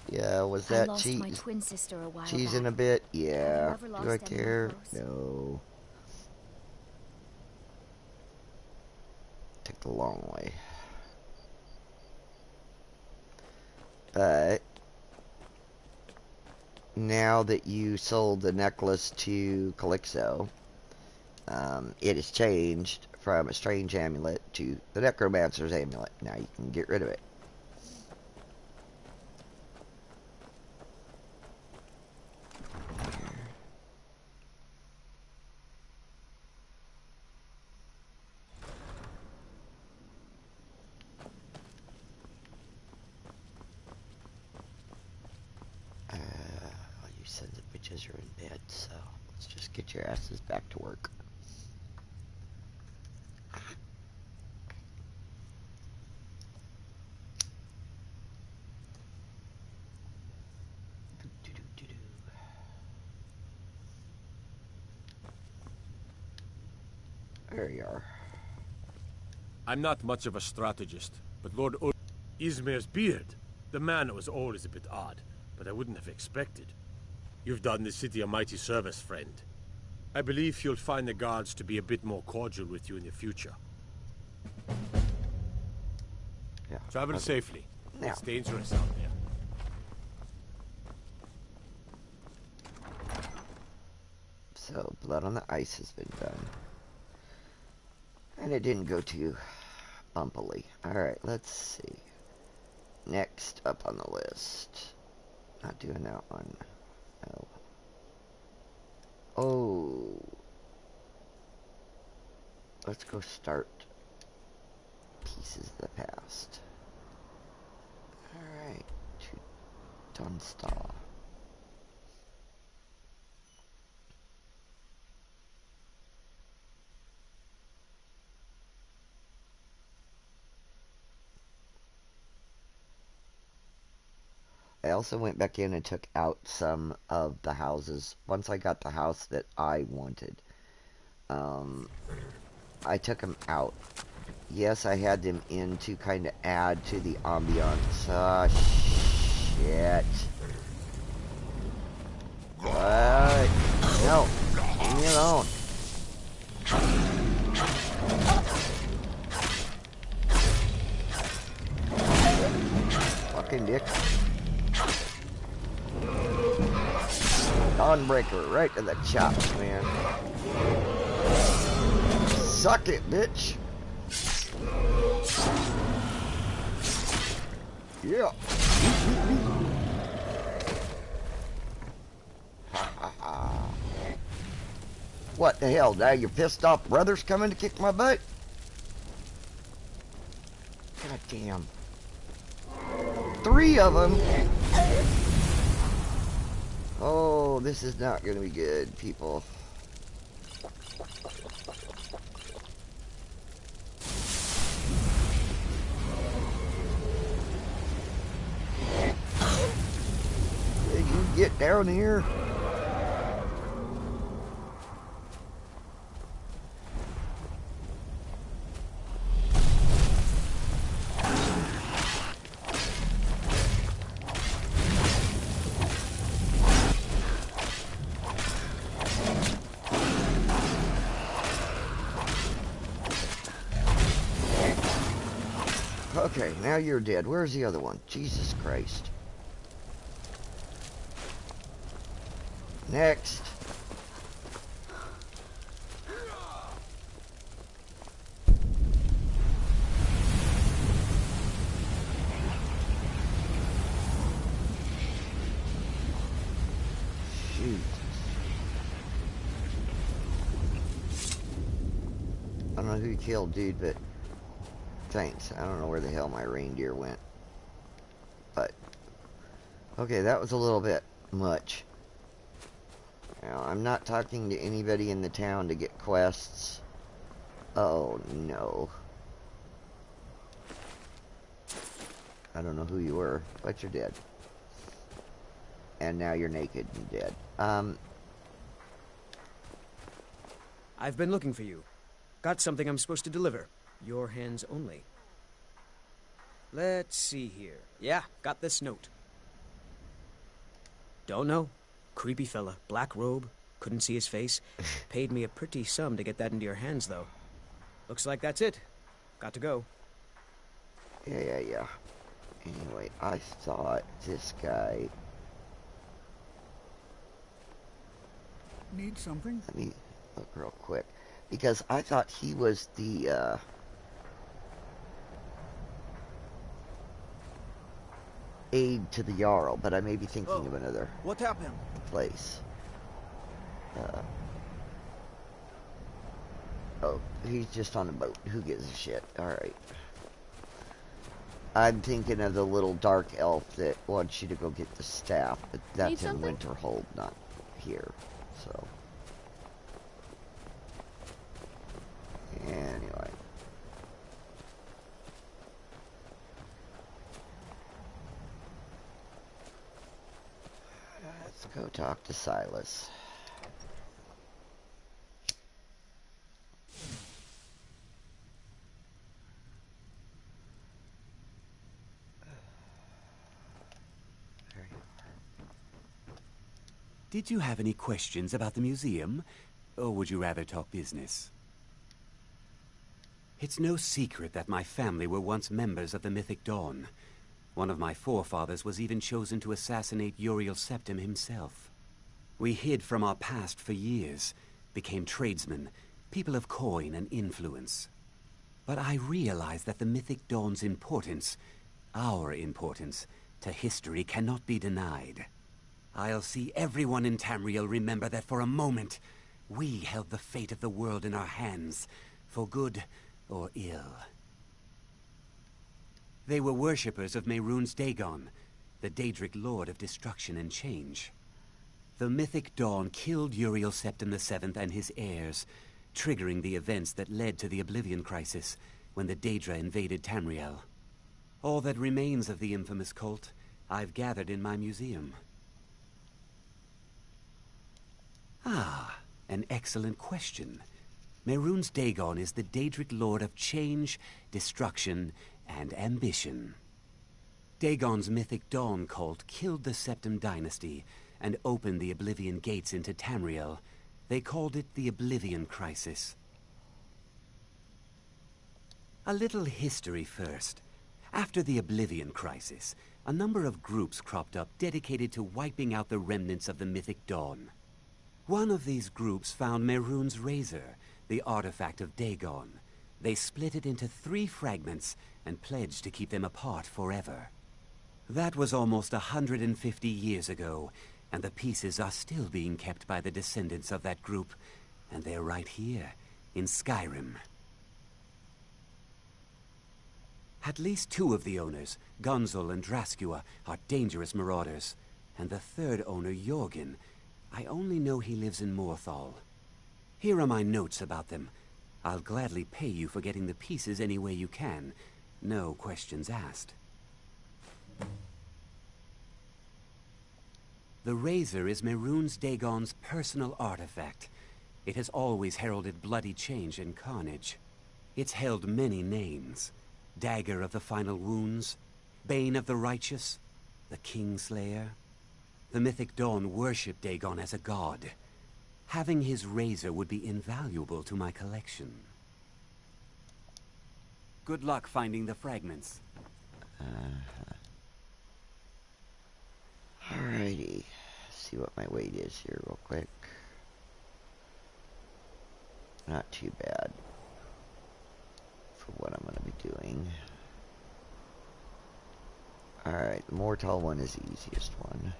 Yeah, was that I lost cheese? my twin sister a while Cheesing back. a bit? Yeah. Have you ever Do I lost anyone care? close? No. Took the long way. But now that you sold the necklace to Calixo, it has changed from a strange amulet to the necromancer's amulet. Now you can get rid of it. All you sons of bitches are in bed, so let's just get your asses back to work. There you are. I'm not much of a strategist, but Lord Ismir's beard. The man was always a bit odd, but I wouldn't have expected. You've done the city a mighty service, friend. I believe you'll find the guards to be a bit more cordial with you in the future. Yeah. Travel safely. Yeah. It's dangerous out there. So, blood on the ice has been done. And it didn't go too bumpily. Alright, let's see. Next up on the list. Not doing that one. No. Oh. Let's go start Pieces of the Past. Alright. To Dunstar. I also went back in and took out some of the houses. Once I got the house that I wanted, I took them out. Yes, I had them in to kind of add to the ambiance. Ah, shit. What? No. Leave me alone. Fucking dick. Dawnbreaker, right to the chops, man. Suck it, bitch. Yeah. What the hell? Now your pissed off brother's coming to kick my butt? God damn. 3 of them. Oh, this is not going to be good, people. Did you get down here? Okay, now you're dead. Where's the other one? Jesus Christ. Next. Shoot. I don't know who you killed, dude, but thanks. I don't know where the hell my reindeer went. But, okay, that was a little bit much. Now, I'm not talking to anybody in the town to get quests. Oh, no. I don't know who you were, but you're dead. And now you're naked and dead. I've been looking for you. Got something I'm supposed to deliver. Your hands only. Let's see here. Yeah, got this note. Don't know. Creepy fella. Black robe. Couldn't see his face. Paid me a pretty sum to get that into your hands, though. Looks like that's it. Got to go. Yeah. Anyway, I thought this guy... Need something? Let me look real quick. Because I thought he was the, aide to the Jarl, but I may be thinking of another What happened? place. Oh, he's just on a boat. Who gives a shit? Alright. I'm thinking of the little dark elf that wants you to go get the staff, but that's in Winterhold, not here. So. Anyway. Let's go talk to Silas. Did you have any questions about the museum, or would you rather talk business? It's no secret that my family were once members of the Mythic Dawn. One of my forefathers was even chosen to assassinate Uriel Septim himself. We hid from our past for years, became tradesmen, people of coin and influence. But I realized that the Mythic Dawn's importance, our importance, to history cannot be denied. I'll see everyone in Tamriel remember that for a moment, we held the fate of the world in our hands, for good or ill. They were worshippers of Mehrunes Dagon, the Daedric Lord of Destruction and Change. The Mythic Dawn killed Uriel Septim VII and his heirs, triggering the events that led to the Oblivion Crisis when the Daedra invaded Tamriel. All that remains of the infamous cult I've gathered in my museum. Ah, an excellent question. Mehrunes Dagon is the Daedric Lord of change, destruction, and ambition. Dagon's mythic Dawn cult killed the Septim dynasty and opened the Oblivion gates into Tamriel. They called it the Oblivion Crisis. A little history first. After the Oblivion Crisis, a number of groups cropped up dedicated to wiping out the remnants of the mythic Dawn. One of these groups found Mehrunes' razor, the artifact of Dagon. They split it into 3 fragments and pledged to keep them apart forever. That was almost 150 years ago, and the pieces are still being kept by the descendants of that group, and they're right here, in Skyrim. At least 2 of the owners, Gunzel and Draskua, are dangerous marauders, and the 3rd owner, Jorgen, I only know he lives in Morthal. Here are my notes about them. I'll gladly pay you for getting the pieces any way you can. No questions asked. The razor is Mehrunes Dagon's personal artifact. It has always heralded bloody change and carnage. It's held many names. Dagger of the Final Wounds, Bane of the Righteous, the Kingslayer. The mythic Dawn worshipped Dagon as a god. Having his razor would be invaluable to my collection. Good luck finding the fragments. Alrighty. See what my weight is here real quick. Not too bad for what I'm going to be doing. Alright, the Mortal one is the easiest one.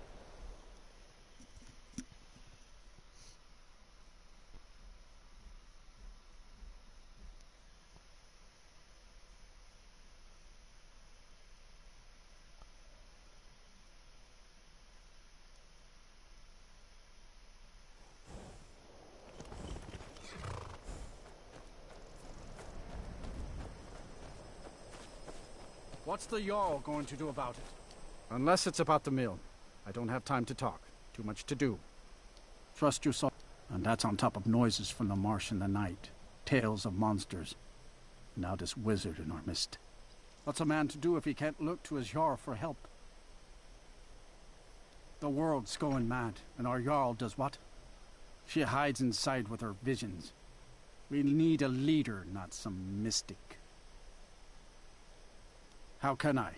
What's the Jarl going to do about it? Unless it's about the mill. I don't have time to talk. Too much to do. Trust your soul. And that's on top of noises from the marsh in the night. Tales of monsters. Now this wizard in our midst. What's a man to do if he can't look to his Jarl for help? The world's going mad, and our Jarl does what? She hides inside with her visions. We need a leader, not some mystic. How can I?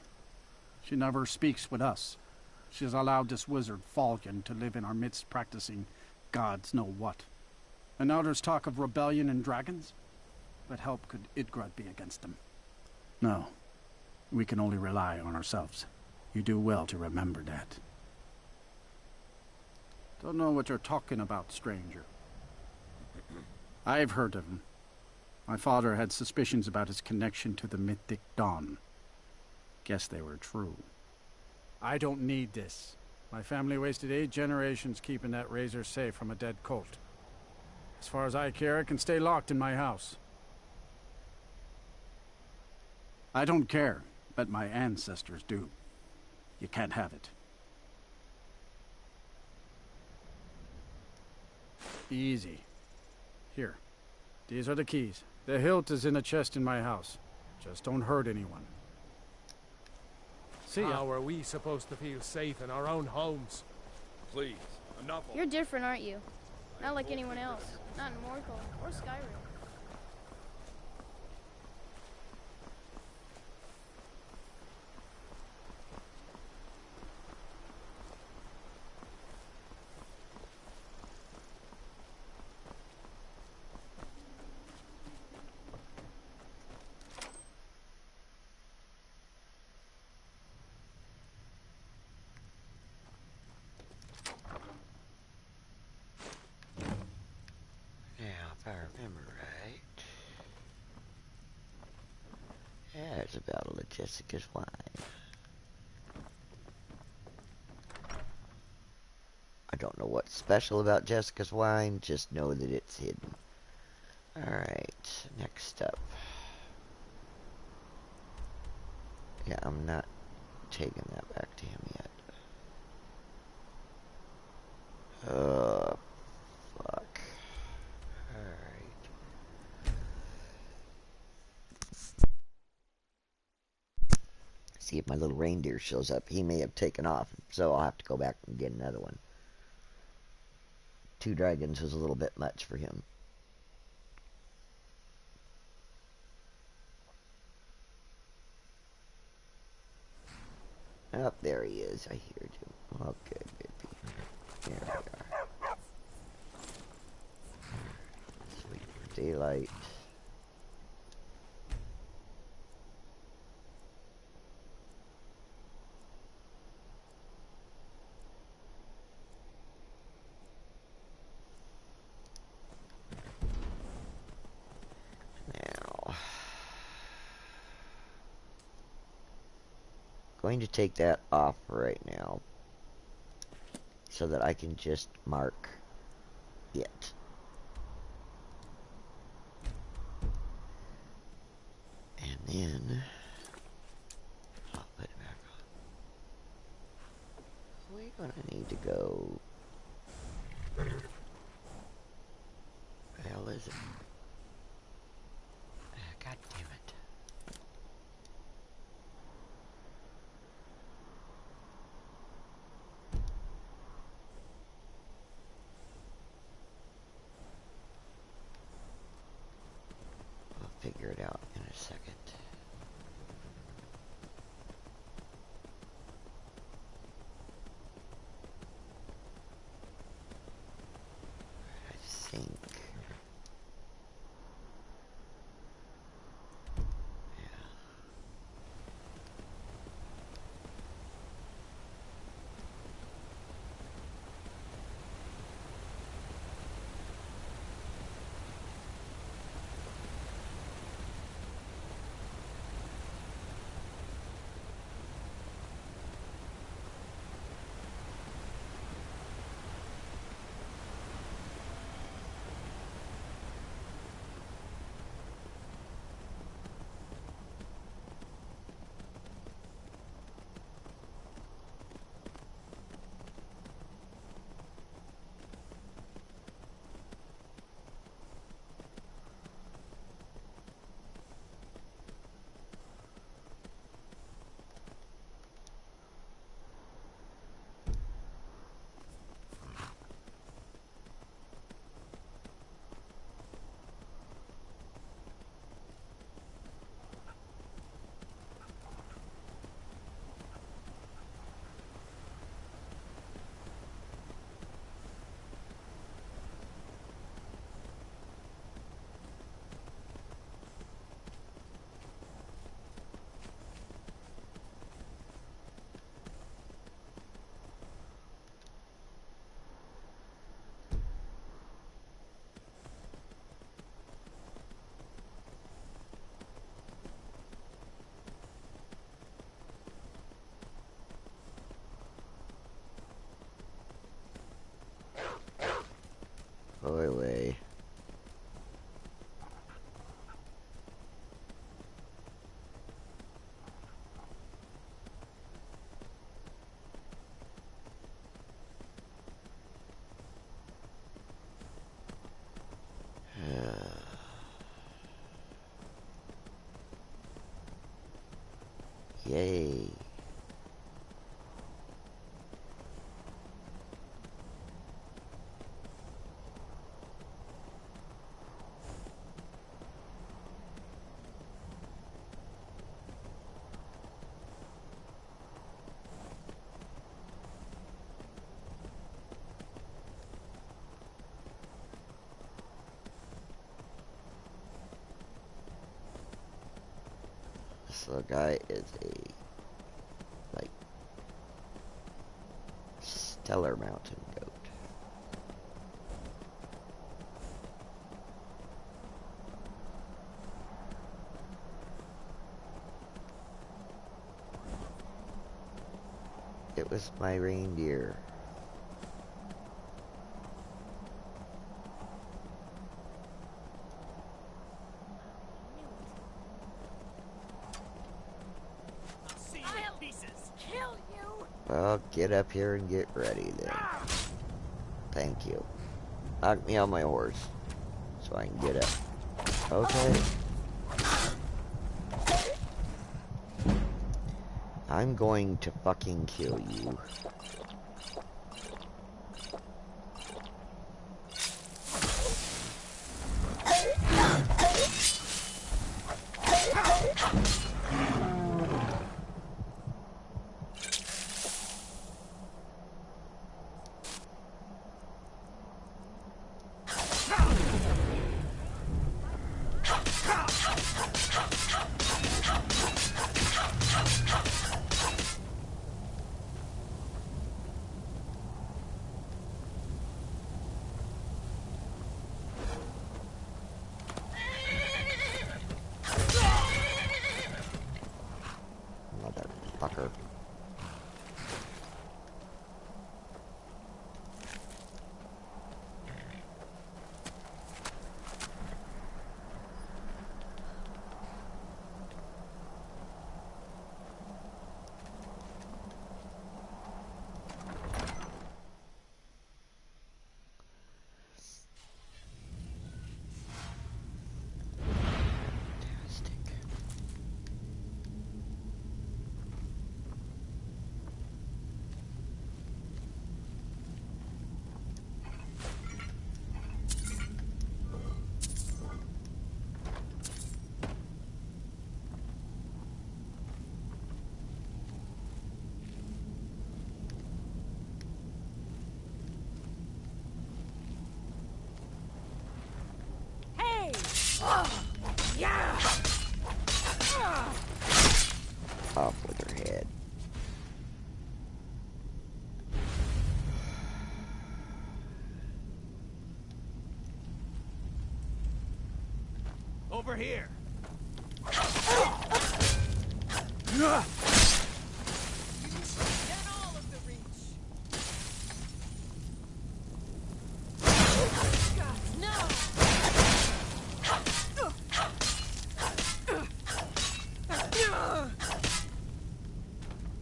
She never speaks with us. She's allowed this wizard, Falcon, to live in our midst practicing gods know what. And now there's talk of rebellion and dragons? What help could Idgrad be against them? No. We can only rely on ourselves. You do well to remember that. Don't know what you're talking about, stranger. I've heard of him. My father had suspicions about his connection to the mythic Dawn. Guess they were true. I don't need this. My family wasted 8 generations keeping that razor safe from a dead cult. As far as I care, it can stay locked in my house. I don't care, but my ancestors do. You can't have it. Easy. Here. These are the keys. The hilt is in a chest in my house. Just don't hurt anyone. See ya. How are we supposed to feel safe in our own homes? Please, enough. You're different, aren't you? Not like anyone else. Not in Mortal or Skyrim. I remember right. Yeah, it's a battle of Jessica's wine. I don't know what's special about Jessica's wine, just know that it's hidden. Alright, next up. Yeah, I'm not taken that back to him yet. Fuck. Alright. See if my little reindeer shows up. He may have taken off, so I'll have to go back and get another one. 2 dragons was a little bit much for him. Oh, there he is. I hear him. Oh, good, baby. There we are. Sweet for daylight. Now, going to take that off right now so that I can just mark it. And then I'll put it back on. We're gonna need to go. Where the hell is it? God damn it. I'll figure it out in a second. I think. Go away. Yay. This little guy is a, like, stellar mountain goat. It was my reindeer. get up here and get ready then. Thank you. Knock me on my horse so I can get up. Okay. I'm going to fucking kill you. Motherfucker. Yeah! Off with her head. Over here.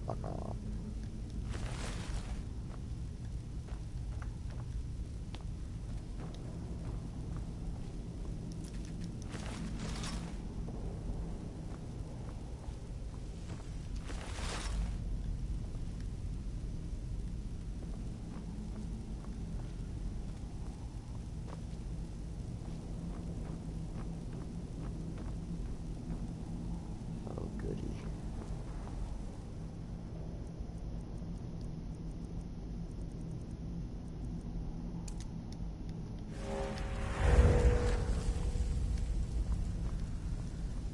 Fuck off. Oh, goody.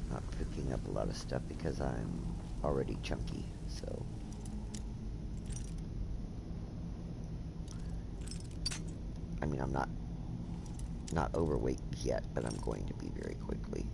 Not picking up a lot of stuff because I'm already chunky, so. I mean, I'm not overweight yet, but I'm going to be very quickly.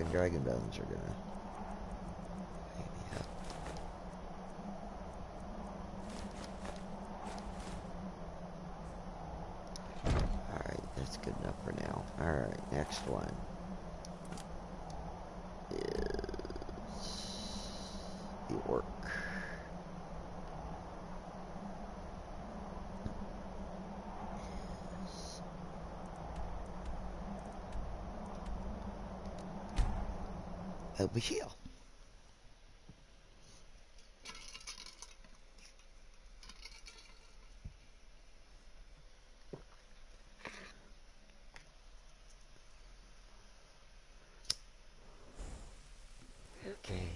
fucking dragon bones are gonna pay me up. Alright, that's good enough for now. Alright, next one is the orc. Over here. Okay.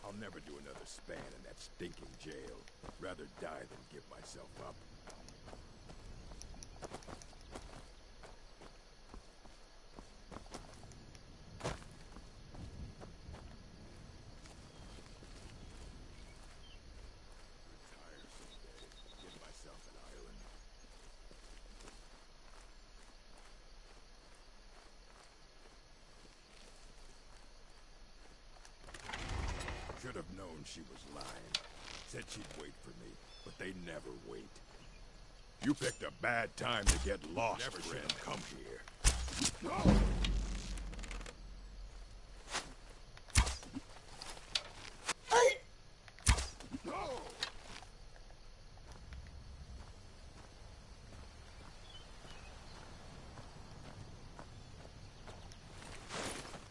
I'll never do another span in that stinking jail. Rather die than give myself up. Retire someday. Give myself an island. Should have known she was lying. Said she'd wait for me, but they never wait. You picked a bad time to get lost, never should have come here. No!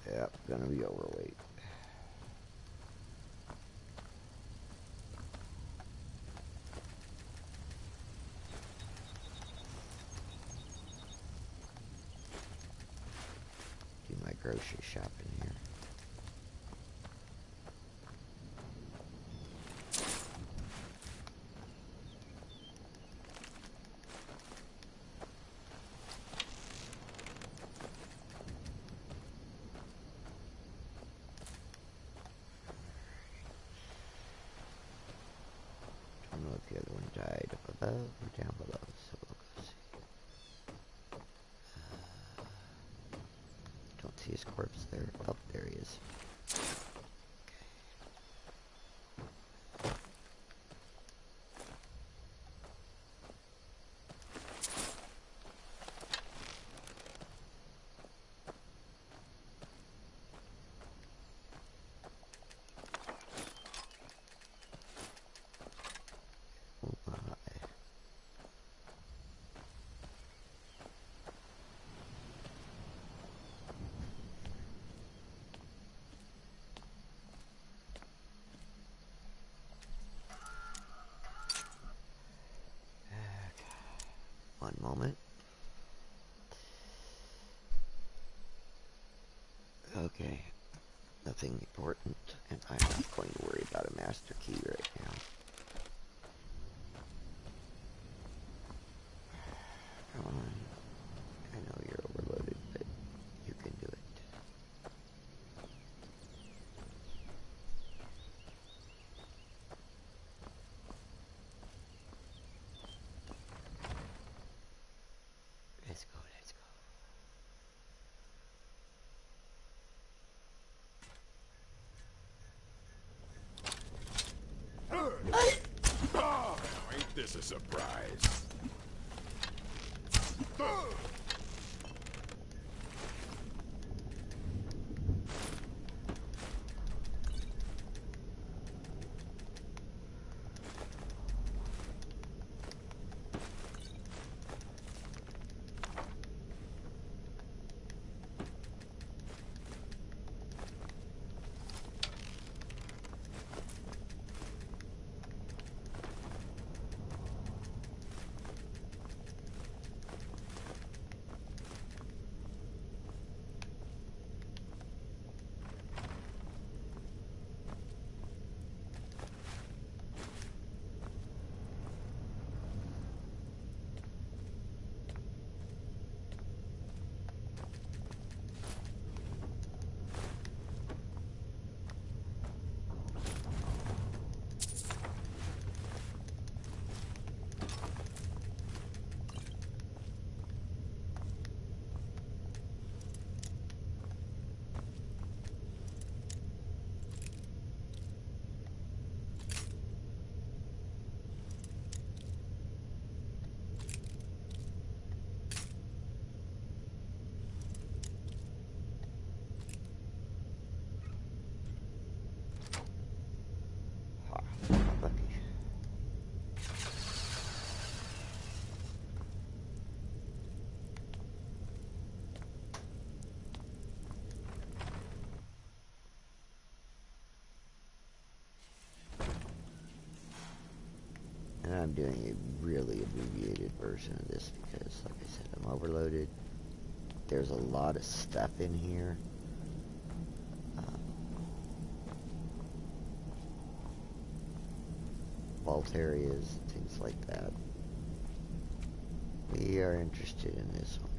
Yep, gonna be overweight. Do my grocery shopping here. Don't know if the other one died up above or down below, so we'll go see. Don't see his corpse there. Oh, there he is. One moment. Okay. Nothing important, and I'm not going to worry about a master key right now. Come on. I know you're overloaded, but you can do it. Let's go, let's go. Oh, ain't this a surprise? And I'm doing a really abbreviated version of this because, like I said, I'm overloaded. There's a lot of stuff in here. Vault areas, things like that. We are interested in this one.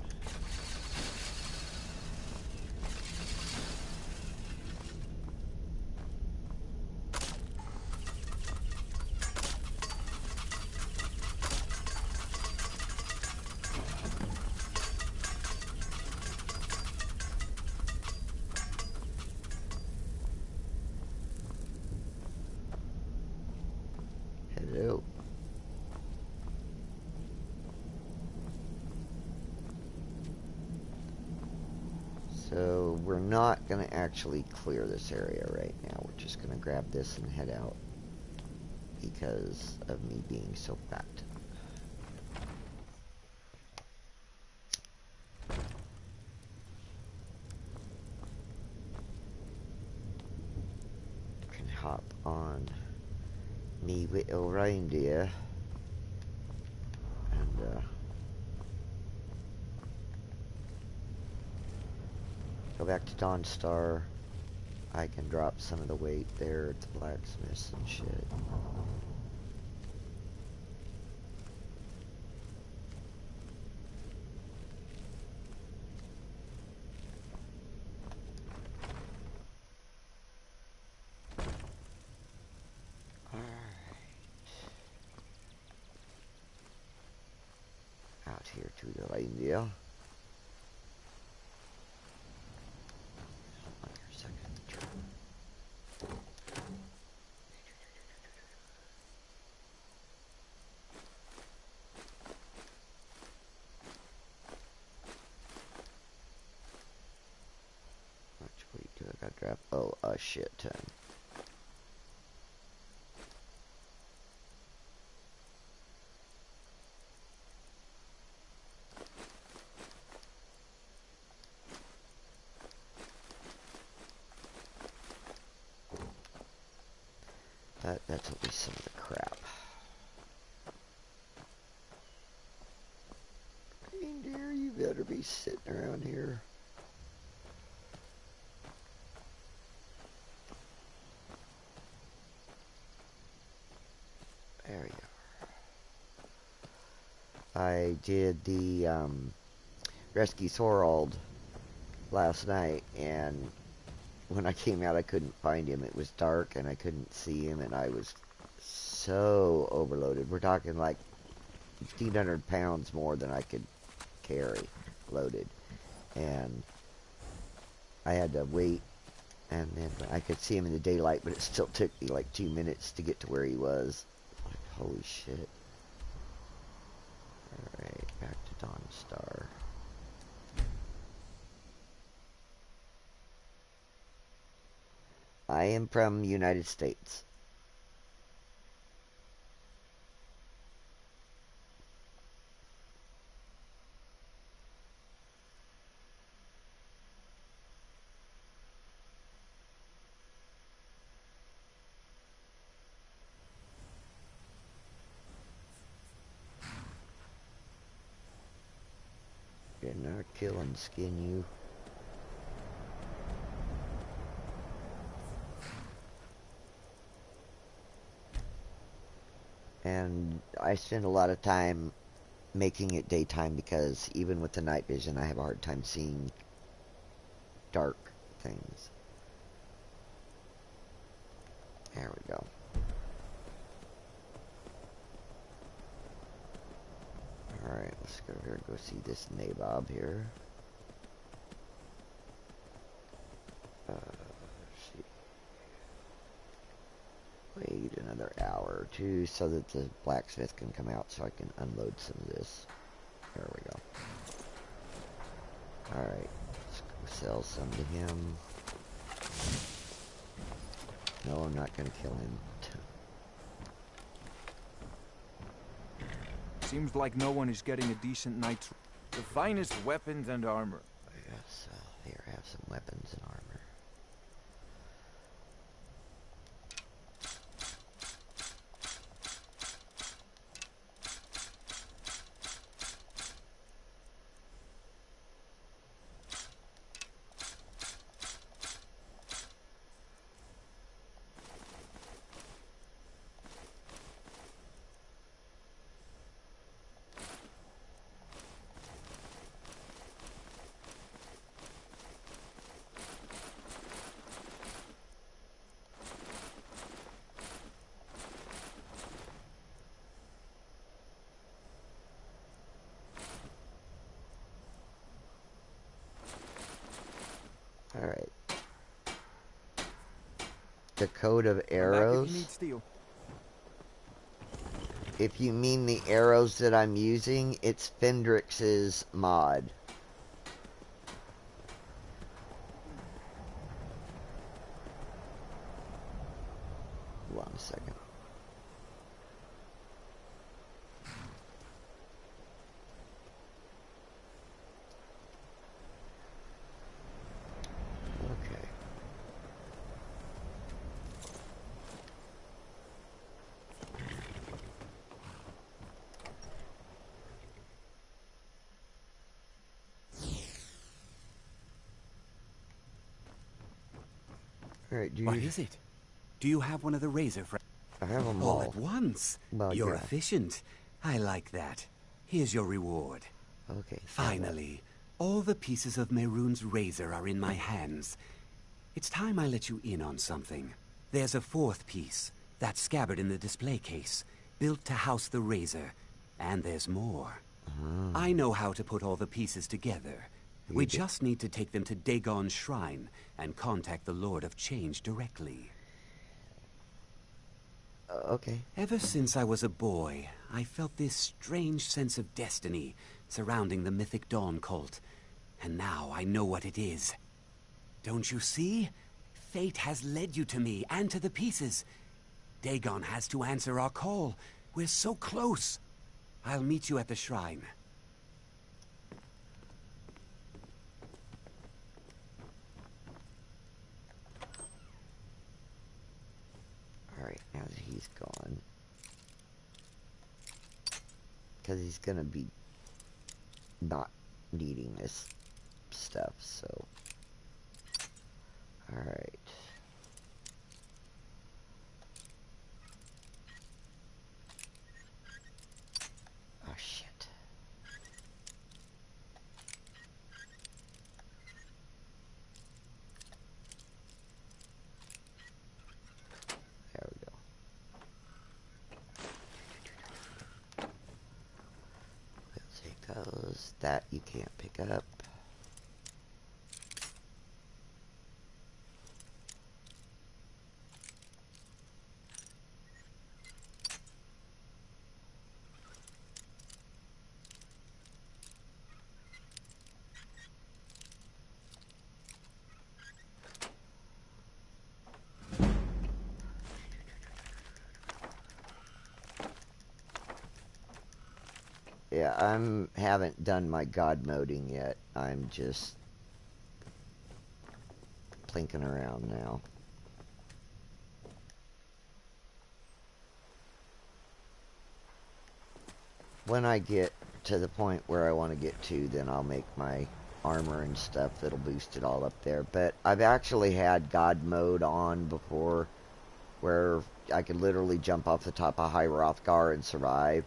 Hello. So we're not going to actually clear this area right now. We're just going to grab this and head out because of me being so fat. Can hop on me little reindeer and go back to Dawnstar. I can drop some of the weight there at the blacksmiths and shit. Out here to the reindeer. I got drop. Oh, a shit ton. But that's at least some of the crap. He's sitting around here. There you are. I did the rescue Thorold last night, and when I came out I couldn't find him. It was dark and I couldn't see him, and I was so overloaded. We're talking like 1,500 pounds more than I could carry loaded, and I had to wait, and then I could see him in the daylight, but it still took me like 2 minutes to get to where he was. Like, holy shit. Alright, back to Dawnstar. I am from the United States. Gonna kill and skin you. And I spend a lot of time making it daytime because even with the night vision I have a hard time seeing dark things. There we go. Alright, let's go over here and go see this nabob here. Let's see. Wait another hour or two so that the blacksmith can come out so I can unload some of this. There we go. Alright, let's go sell some to him. No, I'm not going to kill him. Seems like no one is getting a decent night's... The finest weapons and armor. Yes, here, have some weapons and armor. Alright. The code of arrows. If you mean the arrows that I'm using, it's Fendrix's mod. Hold on a second. What is it? Do you have one of the razor I have them all at once? Well, You're yeah. efficient. I like that. Here's your reward. Okay. Finally, all the pieces of Mehrunes' razor are in my hands. It's time I let you in on something. There's a fourth piece, that scabbard in the display case, built to house the razor. And there's more. I know how to put all the pieces together. We just need to take them to Dagon's shrine and contact the Lord of Change directly. Okay. Ever since I was a boy, I felt this strange sense of destiny surrounding the Mythic Dawn cult. And now I know what it is. Don't you see? Fate has led you to me and to the pieces. Dagon has to answer our call. We're so close. I'll meet you at the shrine. Alright, now that he's gone. Because he's gonna be not needing this stuff, so. Alright. Oh, shit. There we go. We'll take those. That you can't pick up. Yeah, haven't done my god moding yet. I'm just plinking around now. When I get to the point where I want to get to, then I'll make my armor and stuff that'll boost it all up there. But I've actually had god mode on before, where I could literally jump off the top of High Rothgar and survive.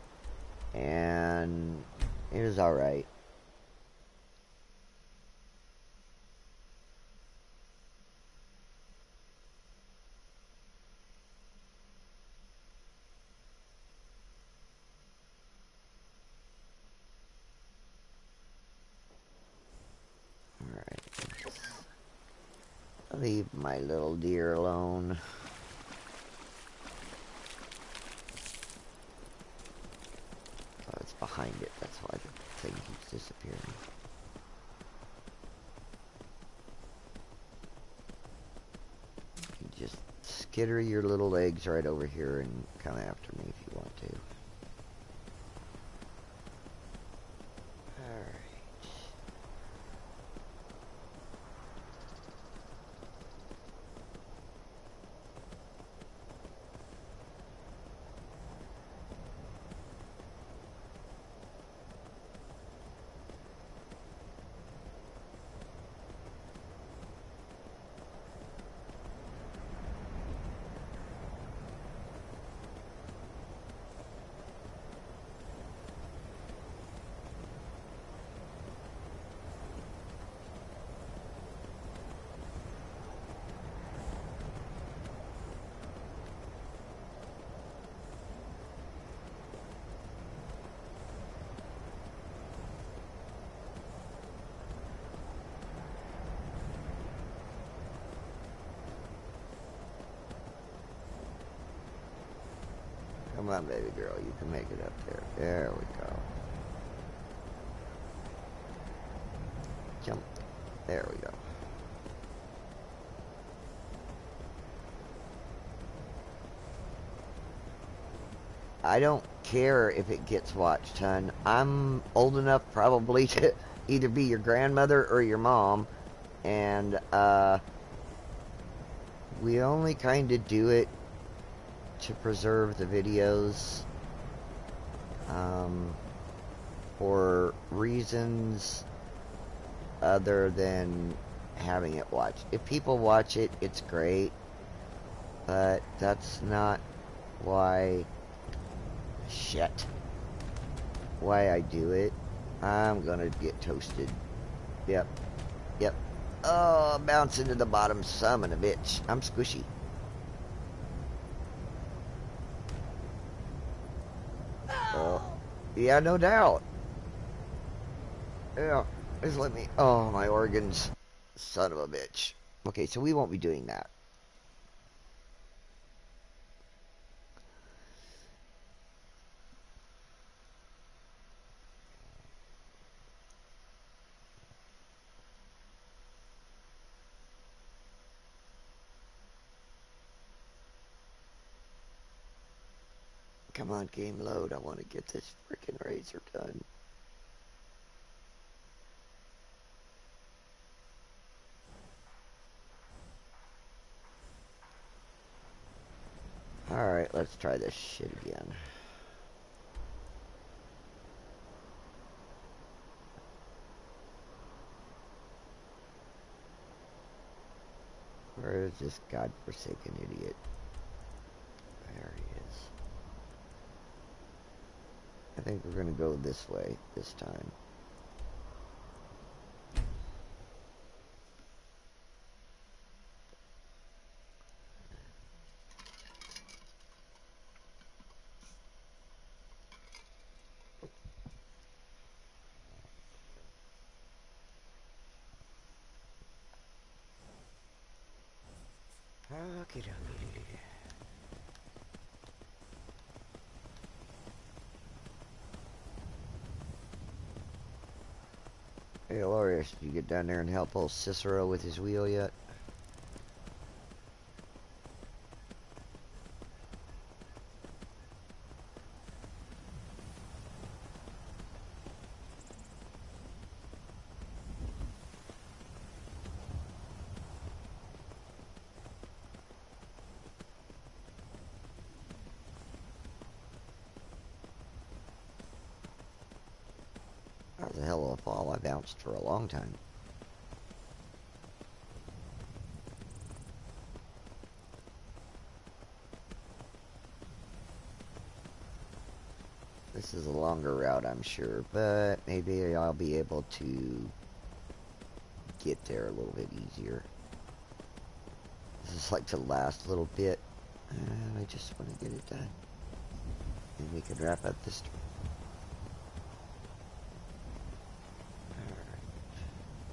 And it was alright. Alright. Leave my little deer alone. Oh, it's behind it. That's why the thing keeps disappearing. You just skitter your little legs right over here and come after me if you want to. Alright. Come on, baby girl, you can make it up there. There we go. Jump. There we go. I don't care if it gets watched, hun. I'm old enough probably to either be your grandmother or your mom, and we only kind of do it to preserve the videos for reasons other than having it watched. If people watch it, it's great, but that's not why why I do it. I'm gonna get toasted. Yep. Oh, bounce into the bottom, son of a bitch. I'm squishy. Yeah, no doubt. Yeah, just let me... Oh, my organs. Son of a bitch. Okay, so we won't be doing that. Come on, game load. I want to get this freaking razor done. Alright, let's try this shit again. Where is this godforsaken idiot? There he is. I think we're gonna go this way this time. Okay, hey, Lorius, did you get down there and help old Cicero with his wheel yet? That was a hell of a fall. I bounced for a long time. This is a longer route, I'm sure, but maybe I'll be able to get there a little bit easier. This is like the last little bit, and I just want to get it done. And we can wrap up this story.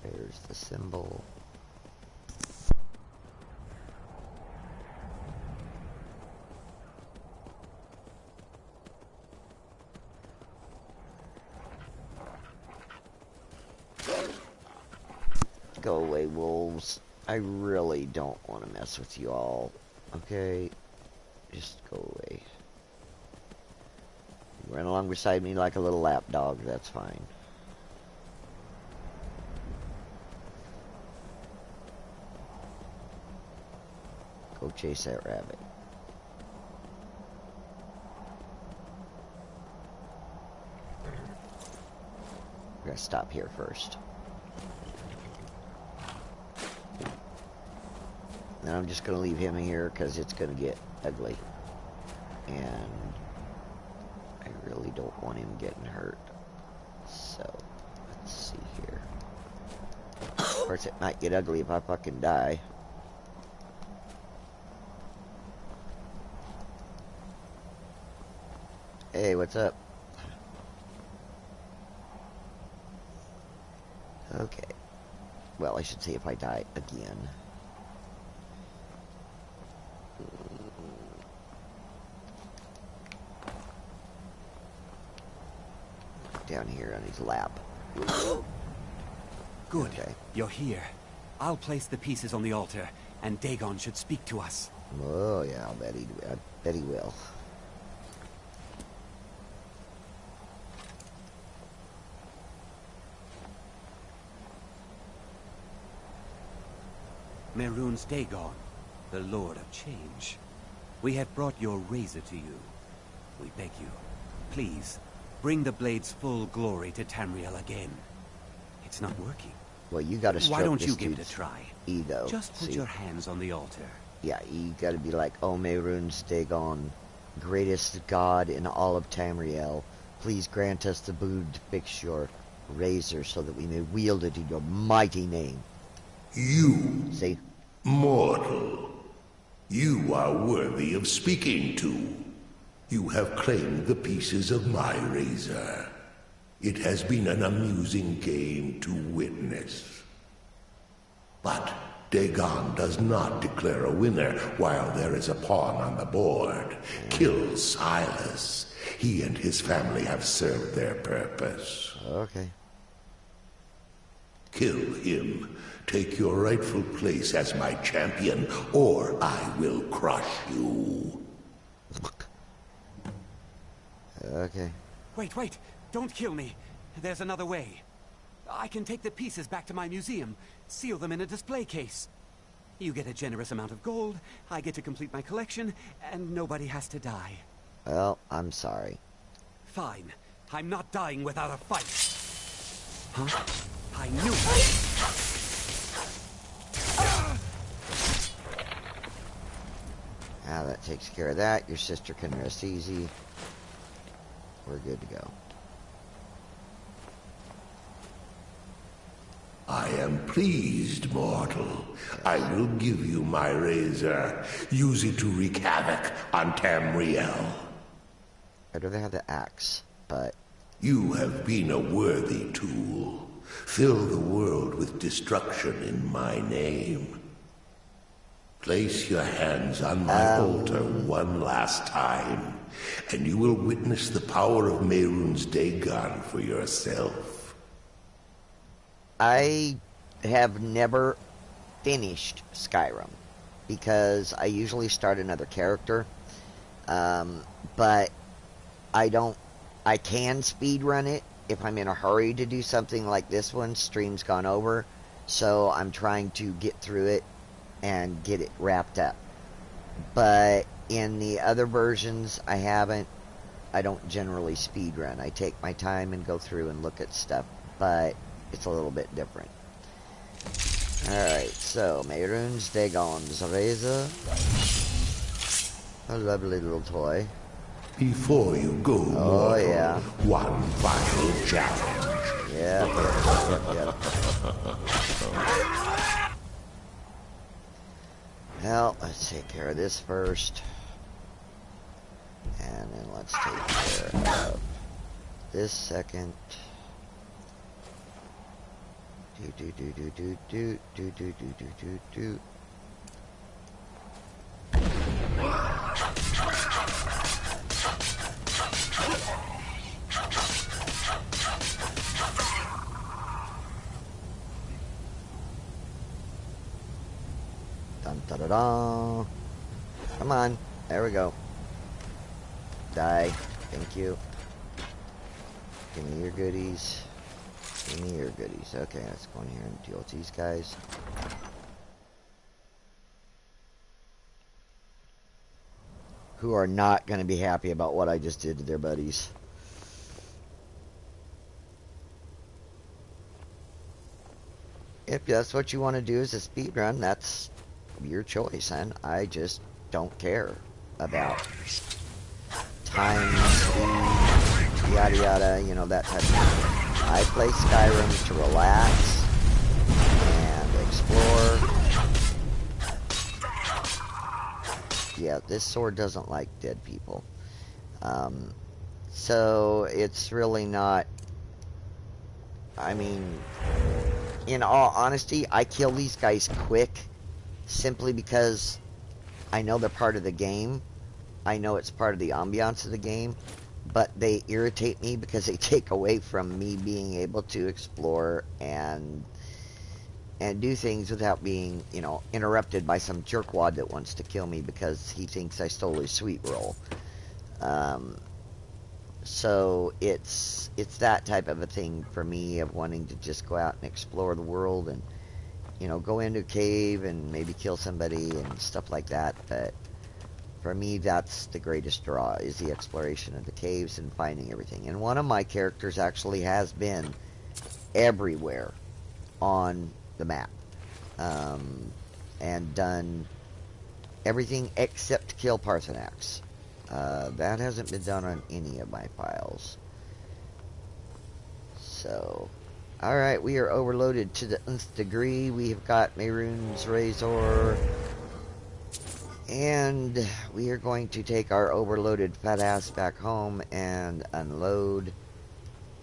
There's the symbol. Go away, wolves. I really don't want to mess with you all. Okay? Just go away. You run along beside me like a little lap dog, that's fine. Go chase that rabbit. We're gonna stop here first. And I'm just gonna leave him here because it's gonna get ugly. And I really don't want him getting hurt. So, let's see here. Of course, it might get ugly if I fucking die. Hey, what's up? Okay. Well, I should say if I die again. Down here on his lap. Good. Okay. You're here. I'll place the pieces on the altar, and Dagon should speak to us. Oh, yeah, I bet he will. Mehrunes Dagon, the Lord of Change. We have brought your razor to you. We beg you, please, bring the blade's full glory to Tamriel again. It's not working. Well, you gotta stroke Why don't this you give it dude's a try? ego. Just put your hands on the altar. Yeah, you gotta be like, oh, Mehrunes Dagon, greatest god in all of Tamriel, please grant us the boon to fix your razor so that we may wield it in your mighty name. You, see? Mortal, you are worthy of speaking to. You have claimed the pieces of my razor. It has been an amusing game to witness. But Dagon does not declare a winner while there is a pawn on the board. Kill Silas. He and his family have served their purpose. Okay. Kill him. Take your rightful place as my champion, or I will crush you. Okay. Wait. Don't kill me. There's another way. I can take the pieces back to my museum, seal them in a display case. You get a generous amount of gold, I get to complete my collection, and nobody has to die. Well, I'm sorry. Fine. I'm not dying without a fight. Huh? I knew it. That takes care of that. Your sister can rest easy. We're good to go. I am pleased, mortal. I will give you my razor. Use it to wreak havoc on Tamriel. I'd rather have the axe, but... You have been a worthy tool. Fill the world with destruction in my name. Place your hands on my altar one last time, and you will witness the power of Mehrunes Dagon for yourself. I have never finished Skyrim, because I usually start another character, but I can speedrun it if I'm in a hurry to do something like this one. Stream's gone over, so I'm trying to get through it and get it wrapped up. But in the other versions, I don't generally speedrun. I take my time and go through and look at stuff, but it's a little bit different. Alright, so Mehrunes Dagon's razor. A lovely little toy. Before you go, mortal, yeah. One final challenge. Yep. Well, let's take care of this first. And then let's take care of this second. Do. Dun da da da. Come on. There we go. Die. Thank you. Give me your goodies. Give me your goodies. Okay, let's go in here and deal with these guys. Who are not going to be happy about what I just did to their buddies. If that's what you want to do as a speedrun, that's your choice, and I just don't care about time, speed, yada yada, you know, that type of thing. I play Skyrim to relax and explore. Yeah, this sword doesn't like dead people. So it's really not... I mean, in all honesty, I kill these guys quick simply because I know they're part of the game. I know it's part of the ambiance of the game, but they irritate me because they take away from me being able to explore and do things without being, you know, interrupted by some jerkwad that wants to kill me because he thinks I stole his sweet roll. So it's that type of a thing for me, of wanting to just go out and explore the world and, you know, go into a cave and maybe kill somebody and stuff like that. But for me, that's the greatest draw, is the exploration of the caves and finding everything. And one of my characters actually has been everywhere on the map, and done everything except kill Paarthurnax. That hasn't been done on any of my files. So, alright, we are overloaded to the nth degree. We have got Mehrunes Razor, and we are going to take our overloaded fat ass back home and unload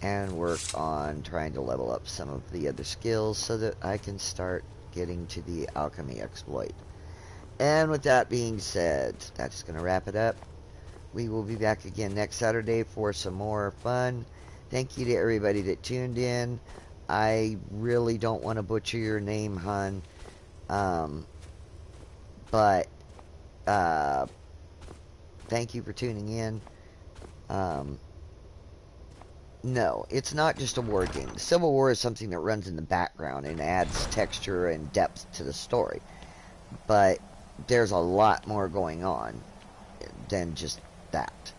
and work on trying to level up some of the other skills so that I can start getting to the alchemy exploit. And with that being said, that's going to wrap it up. We will be back again next Saturday for some more fun. Thank you to everybody that tuned in. I really don't want to butcher your name, hun. But thank you for tuning in. No, it's not just a war game. Civil War is something that runs in the background and adds texture and depth to the story. But there's a lot more going on than just that.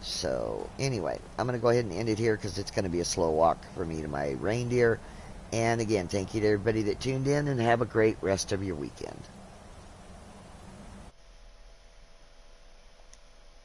So, anyway, I'm going to go ahead and end it here because it's going to be a slow walk for me to my reindeer. And again, thank you to everybody that tuned in, and have a great rest of your weekend.